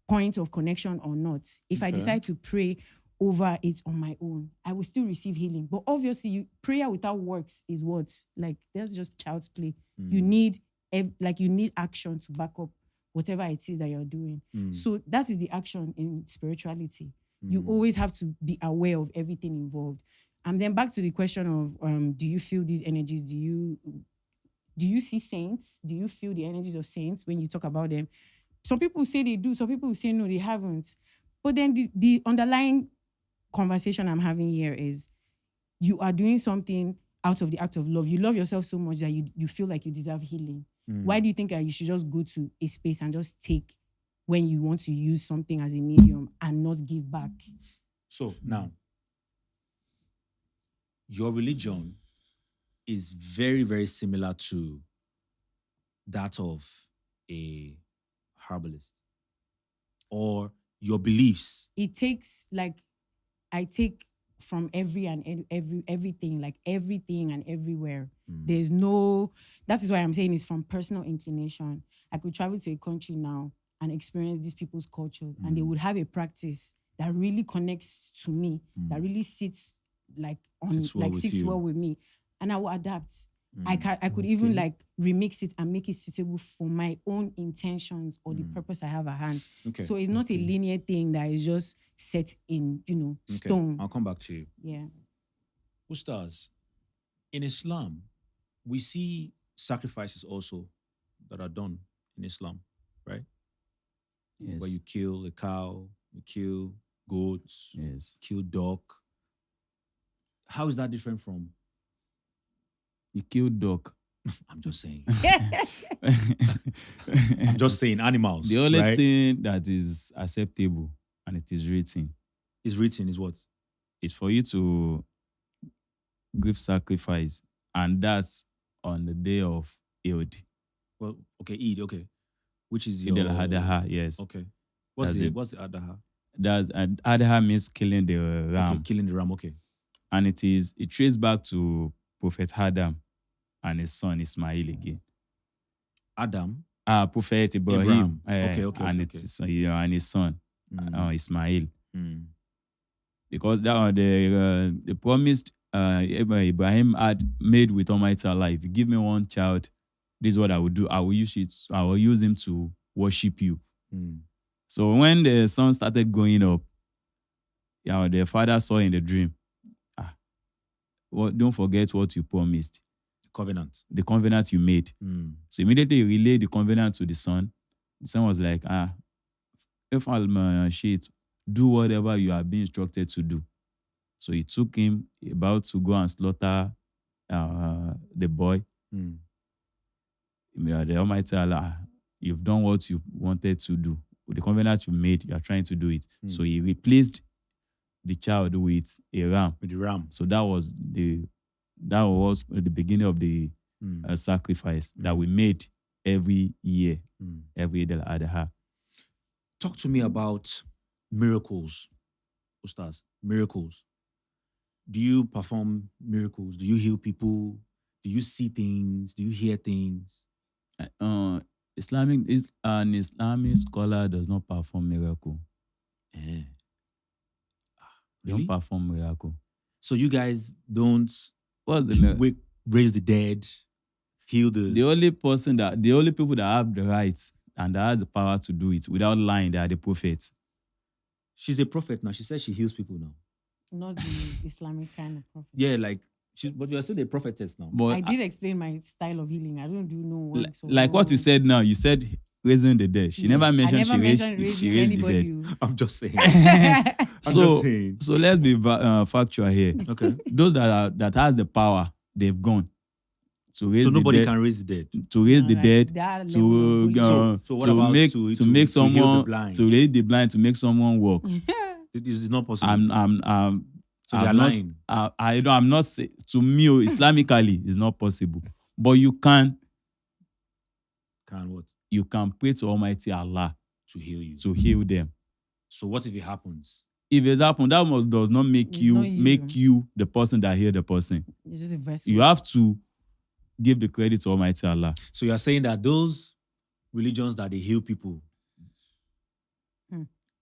point of connection or not, if I Okay. decide to pray over it on my own, I will still receive healing. But obviously, prayer without works is what? Like, that's just child's play. You need you need action to back up whatever it is that you're doing. So that is the action in spirituality. You always have to be aware of everything involved. And then back to the question of do you feel these energies? Do you see saints? Do you feel the energies of saints when you talk about them? Some people say they do, some people say no, they haven't. But then the underlying conversation I'm having here is you are doing something out of the act of love. You love yourself so much that you feel like you deserve healing. Why do you think you should just go to a space and just take when you want to use something as a medium and not give back? So now, your religion is very, very similar to that of a herbalist, or your beliefs. It takes I take from everything, like everything and everywhere. There's no, that is why I'm saying it's from personal inclination. I could travel to a country now and experience these people's culture, and they would have a practice that really connects to me, that really sits sits well with me, and I will adapt. I could even remix it and make it suitable for my own intentions or the purpose I have at hand. Okay. So it's not a linear thing that is just set in, stone. I'll come back to you. Yeah. Ustaz, in Islam, we see sacrifices also that are done in Islam, right? Yes. Where you kill a cow, you kill goats, Yes. kill dog. How is that different from? You kill dog. I'm just saying. I'm just saying animals. The only right? thing that is acceptable and it is written is written is what? is for you to give sacrifice, and that's on the day of Eid. Well, okay, Eid, okay. Which is Eid your al-Adha, yes. Okay. What's That's the Adha? That's and Adha means killing the ram, Okay, killing the ram, okay. and it traces back to Prophet Adam and his son Ismail again. Adam? Prophet Ibrahim. Okay, and okay. And his son Ismail. Mm. Because that the promised Ibrahim had made with Almighty Allah. If you give me one child, this is what I will do. I will use him to worship you. Mm. So when the son started going up, the father saw in the dream, don't forget what you promised. Covenant. The covenant you made. Mm. So immediately he relayed the covenant to the son. The son was like, if I'll do whatever you are being instructed to do. So he took him about to go and slaughter the boy. Mm. The Almighty Allah, you've done what you wanted to do. With the covenant you made, you are trying to do it. Mm. So he replaced the child with a ram. With the ram. So that was the beginning of the sacrifice that we made every year, every Eid al-Adha. Talk to me about miracles, Ustaz. Miracles. Do you perform miracles? Do you heal people? Do you see things? Do you hear things? An Islamic scholar does not perform miracle. Really? Don't perform miracle. So you guys don't raise the dead, heal the only people that have the rights and that has the power to do it without lying, they are the prophets. She's a prophet now. She says she heals people now. Not the Islamic kind of prophet. Yeah, but you're still a prophetess now. But I did explain my style of healing. I don't do no one. Like what you said now, you said raising the dead. She never mentioned she raised the dead. I'm just saying. So let's be factual here. Okay. Those that has the power, they've gone. To raise so the nobody dead, can raise the dead. To raise the dead, to raise the blind, to make someone walk. It is not possible. So I'm lying. I'm not saying, to me, Islamically, it's not possible. But you can can what? You can pray to Almighty Allah To heal you. to heal them. So what if it happens? If it's happened, that does not make It's you not you. make you the person that healed the person. It's just a vessel. You have to give the credit to Almighty Allah. So you're saying that those religions that they heal people.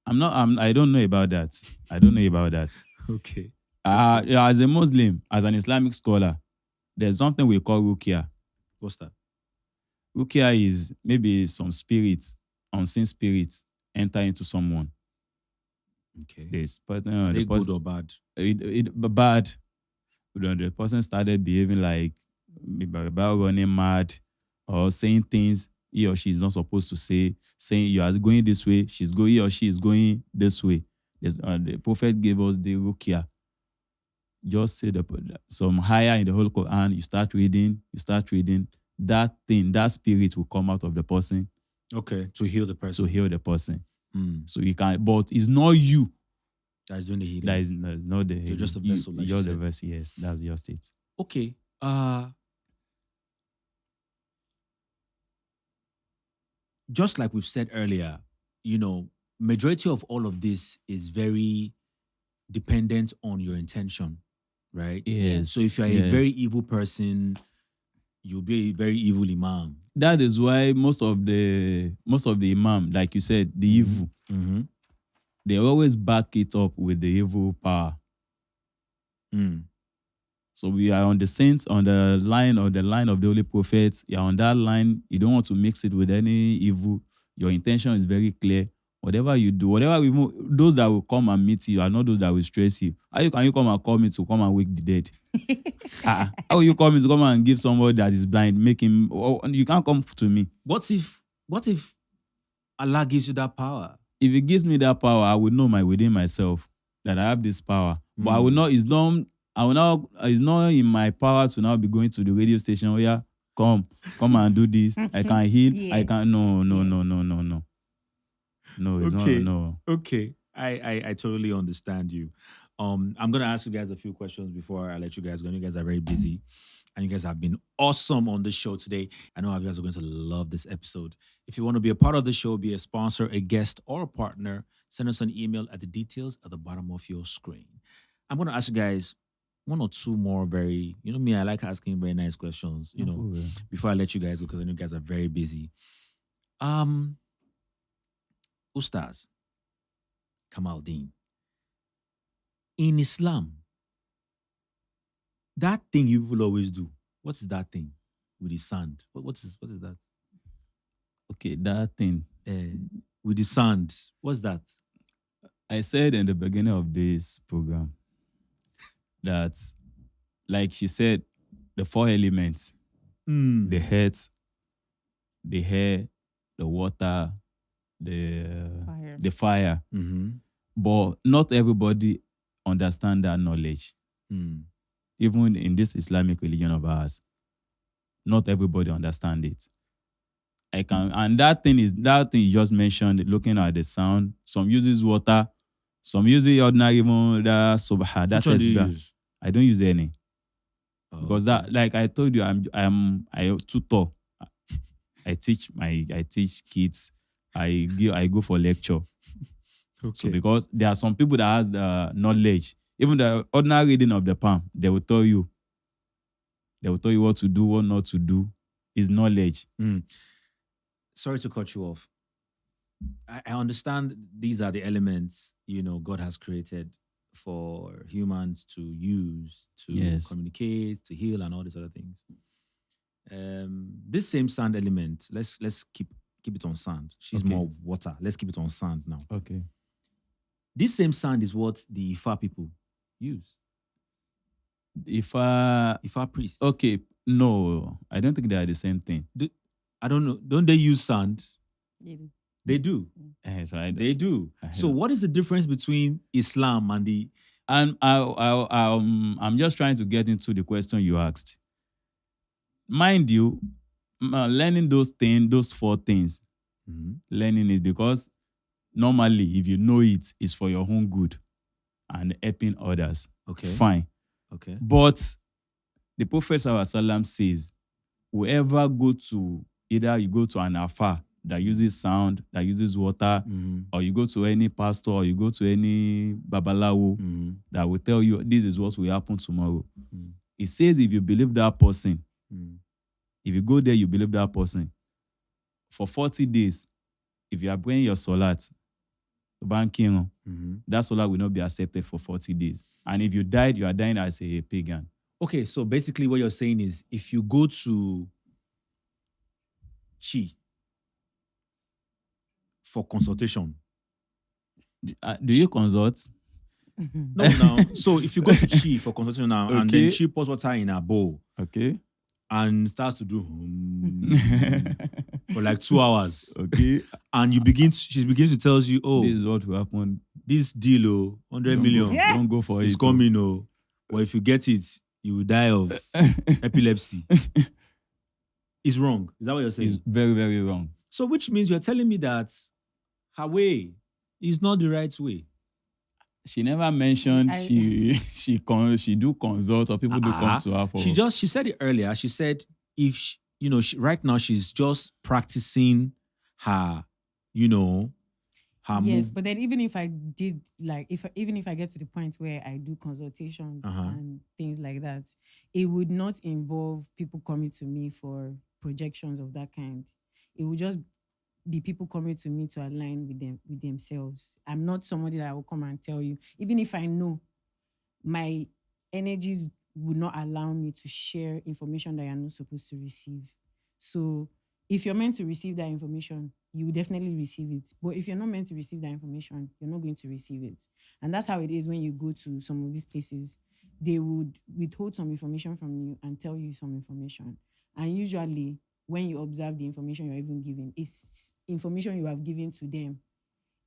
I don't know about that. I don't know about that. Okay. As a Muslim, as an Islamic scholar, there's something we call ruqya. What's that? Ruqya is maybe some spirits, unseen spirits, enter into someone. Okay. There's Are they good or bad? bad. The person started behaving like maybe about running mad or saying things he or she is not supposed to say, saying you are going this way, he or she is going this way. The Prophet gave us the ruqya. Just say some higher in the whole Quran, you start reading, that thing, that spirit will come out of the person Okay. To heal the person. to heal the person. So you can, but it's not you. That is doing the healing. That is not the You're healing. just a vessel, like you You're the said. vessel, yes. That's just it. Okay. Just like we've said earlier, majority of all of this is very dependent on your intention, right? Yes. So if you're a very evil person, you'll be a very evil imam. That is why most of the imam, like you said, the evil, Mm-hmm. they always back it up with the evil power. So we are on the line of the Holy Prophets. You're on that line. You don't want to mix it with any evil. Your intention is very clear. Whatever you do, those that will come and meet you are not those that will stress you. How can you come and call me to come and wake the dead? How will you call me to come and give somebody that is blind, make him? You can't come to me. What if Allah gives you that power? If He gives me that power, I will know within myself that I have this power. But I will not. It's not in my power to now be going to the radio station. Oh yeah, come and do this. I can heal. Yeah. I can. No. No, it's Okay. not. No. Okay. I totally understand you. I'm gonna ask you guys a few questions before I let you guys go. You guys are very busy. And you guys have been awesome on the show today. I know you guys are going to love this episode. If you want to be a part of the show, be a sponsor, a guest, or a partner, send us an email at the details at the bottom of your screen. I'm going to ask you guys one or two more very, me, I like asking very nice questions, before I let you guys go, because I know you guys are very busy. Ustaz Kamaldeen, in Islam, that thing you people always do, what is that thing with the sand? What is that? Okay, that thing. With the sand, what's that? I said in the beginning of this program that, like she said, the 4 elements, the earth, the air, the water, the fire. Mm-hmm. But not everybody understand that knowledge. Even in this Islamic religion of ours, not everybody understand it. And that thing you just mentioned, looking at the sound. Some uses water, some uses ordinary, even the subha. That Which one do you tasbih. use? I don't use any. Because okay. that, like I told you, I tutor. I teach kids. I go for lecture. Okay. So because there are some people that has the knowledge, even the ordinary reading of the palm, they will tell you what to do, what not to do. Is knowledge. Sorry to cut you off. I understand these are the elements, God has created for humans to use to communicate, to heal, and all these other things. This same sand element, let's keep it on sand. She's more of water. Let's keep it on sand now. Okay. This same sand is what the Ifa people use. Ifa priests. Okay, no, I don't think they are the same thing. I don't know. Don't they use sand? They do. They do. So what is the difference between Islam and the... And I'm just trying to get into the question you asked. Mind you, learning those 4 things, learning it because normally if you know it, it's for your own good and helping others. Okay. Fine. Okay. But the Prophet ﷺ says, whoever go to Either you go to an alpha that uses sound, that uses water, or you go to any pastor, or you go to any babalawo that will tell you this is what will happen tomorrow. It says if you believe that person, if you go there, you believe that person, for 40 days, if you are praying your salat, banking, that salat will not be accepted for 40 days. And if you died, you are dying as a pagan. Okay, so basically what you're saying is if you go to Chi for consultation. Do you consult? No, now. So if you go to Chi for consultation now, and then Okay. Chi pours water in a bowl Okay. and starts to do for like 2 hours, Okay. and she begins to tell you, oh, This is what will happen. this deal, 100 million, Don't go for is it. coming, but if you get it, you will die of epilepsy. It's wrong. Is that what you're saying? It's very, very wrong. So which means you're telling me that her way is not the right way. She never mentioned she do consult or people do come to her for. She said it earlier. She said if right now she's just practicing her, her Yes, move. but then even if I did even if I get to the point where I do consultations and things like that, it would not involve people coming to me for projections of that kind. It would just be people coming to me to align with themselves. I'm not somebody that will come and tell you, even if I know my energies would not allow me to share information that you're not supposed to receive. So if you're meant to receive that information, you will definitely receive it. But if you're not meant to receive that information, you're not going to receive it. And that's how it is when you go to some of these places. They would withhold some information from you and tell you some information. And usually, when you observe the information you're even giving, it's information you have given to them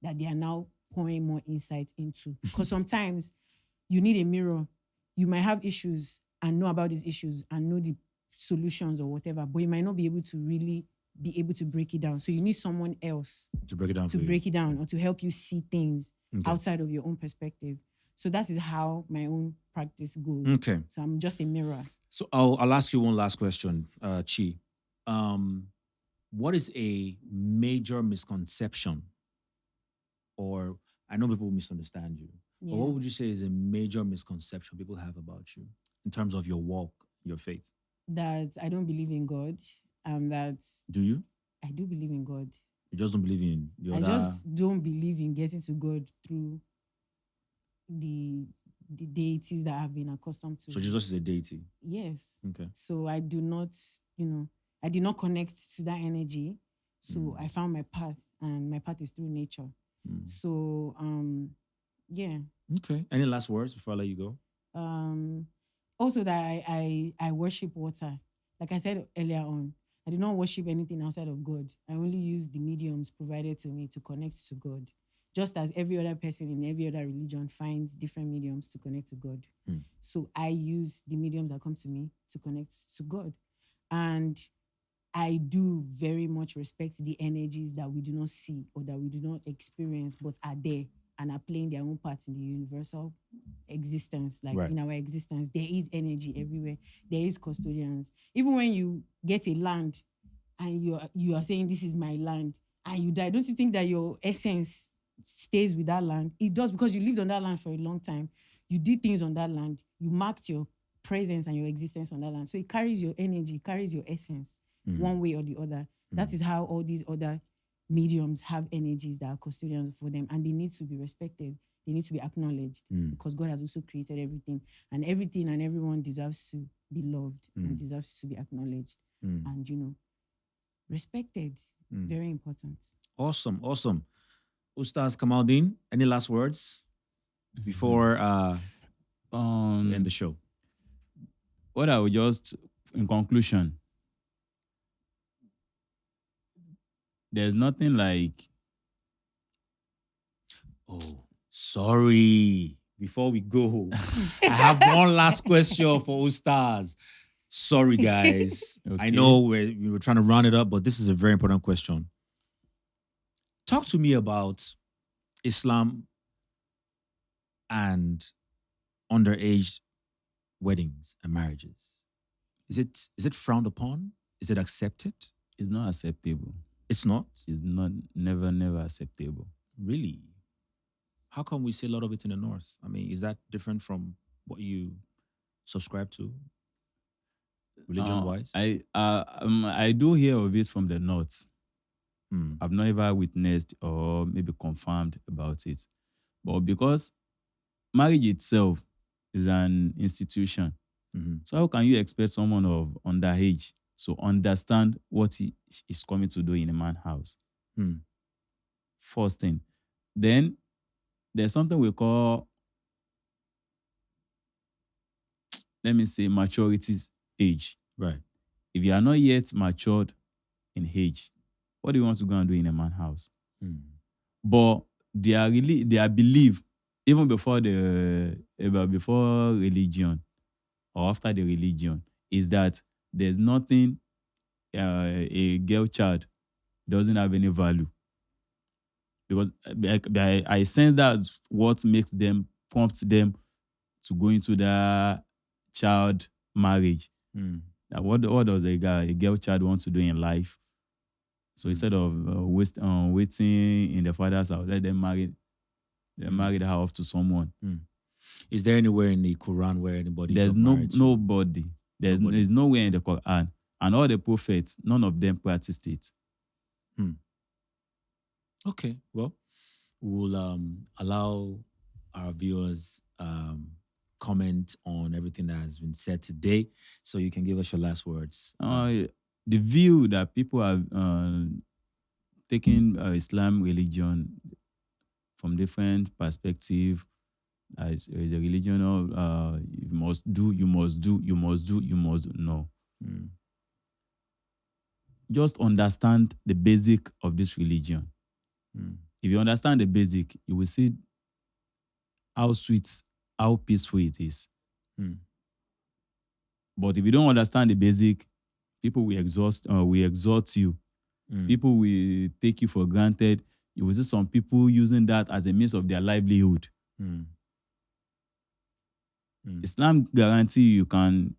that they are now pouring more insight into. Because sometimes you need a mirror. You might have issues and know about these issues and know the solutions or whatever, but you might not be able to really be able to break it down. So you need someone else to break it down or to help you see things outside of your own perspective. So that is how my own practice goes. Okay. So I'm just a mirror. So I'll ask you one last question, Chi. What is a major misconception, or I know people misunderstand you, but what would you say is a major misconception people have about you in terms of your walk, your faith? That I don't believe in God. That Do you? I do believe in God. You just don't believe in the other. I just don't believe in getting to God through the deities that I've been accustomed to. So Jesus is a deity? Yes. Okay. So I do not, I did not connect to that energy. So I found my path, and my path is through nature. So, yeah. Okay. Any last words before I let you go? Also that I worship water. Like I said earlier on, I do not worship anything outside of God. I only use the mediums provided to me to connect to God. Just as every other person in every other religion finds different mediums to connect to God. So I use the mediums that come to me to connect to God. And I do very much respect the energies that we do not see or that we do not experience, but are there and are playing their own part in the universal existence. Like in our existence, there is energy everywhere. There is custodians. Even when you get a land and you are saying, this is my land, and you die, don't you think that your essence stays with that land? It does, because you lived on that land for a long time. You did things on that land. You marked your presence and your existence on that land. So it carries your energy, it carries your essence one way or the other. That is how all these other mediums have energies that are custodians for them, and they need to be respected. They need to be acknowledged because God has also created everything and everyone deserves to be loved and deserves to be acknowledged and, respected. Very important. Awesome. Ustaz Kamaldeen, any last words before we end the show? What I would just, in conclusion, there's nothing like... Oh, sorry. Before we go, I have one last question for Ustaz. Sorry, guys. Okay. I know we were trying to round it up, but this is a very important question. Talk to me about Islam and underage weddings and marriages. Is it frowned upon? Is it accepted? It's not acceptable. It's not It's not never acceptable. really. How come we see a lot of it in the north? I mean, is that different from what you subscribe to, religion wise? I do hear of it from the north. Hmm. I've not ever witnessed or maybe confirmed about it. But because marriage itself is an institution, Mm-hmm. so how can you expect someone of underage to understand what he is coming to do in a man's house? Hmm. First thing. Then there's something we call, let me say, maturity age. Right. If you are not yet matured in age, what do you want to go and do in a man's house? Hmm. But their belief, even before religion or after the religion, is that there's nothing a girl child doesn't have any value, because I sense that's what makes them prompt them to go into that child marriage. Hmm. Now, what does a girl child want to do in life? So Hmm. instead of waiting in the father's house, let them marry her off to someone. Hmm. Is there anywhere in the Quran where anybody There's got married to nobody. nobody? There's nowhere in the Quran, and all the prophets, none of them practiced it. Hmm. Okay. Well, we'll allow our viewers comment on everything that has been said today. So you can give us your last words. The view that people have taken Islam religion from different perspective, is a religion of you must do, you must do, you must do, you must do. No, Hmm. just understand the basic of this religion. Hmm. If you understand the basic, you will see how sweet, how peaceful it is. Hmm. But if you don't understand the basic, people will exhort you. Hmm. People will take you for granted. You will see some people using that as a means of their livelihood. Hmm. Hmm. Islam guarantee you can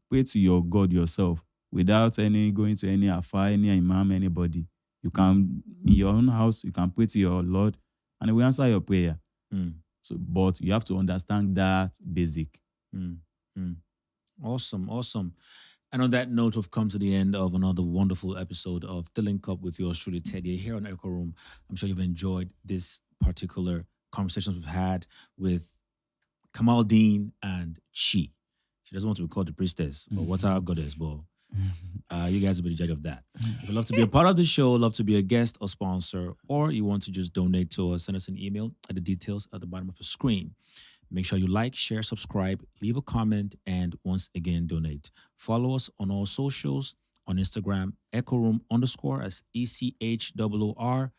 pray to your God yourself without any going to any afar, any imam, anybody. You can in your own house, you can pray to your Lord, and He will answer your prayer. Hmm. So, but you have to understand that basic. Hmm. Hmm. Awesome. Awesome. And on that note, we've come to the end of another wonderful episode of The Link Up with yours truly, Teddy, here on Echo Room. I'm sure you've enjoyed this particular conversations we've had with Kamaldeen and Chi. She doesn't want to be called the priestess, but what's our goddess? But you guys will be the judge of that. If you'd love to be a part of the show, love to be a guest or sponsor, or you want to just donate to us, send us an email at the details at the bottom of the screen. Make sure you like, share, subscribe, leave a comment, and once again, donate. Follow us on all socials on Instagram, Echooroom underscore as ECHOOROOM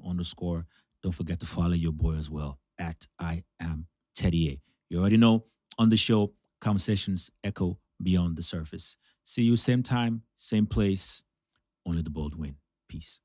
underscore. Don't forget to follow your boy as well at I am Teddy A. You already know on the show, conversations echo beyond the surface. See you same time, same place, only the bold win. Peace.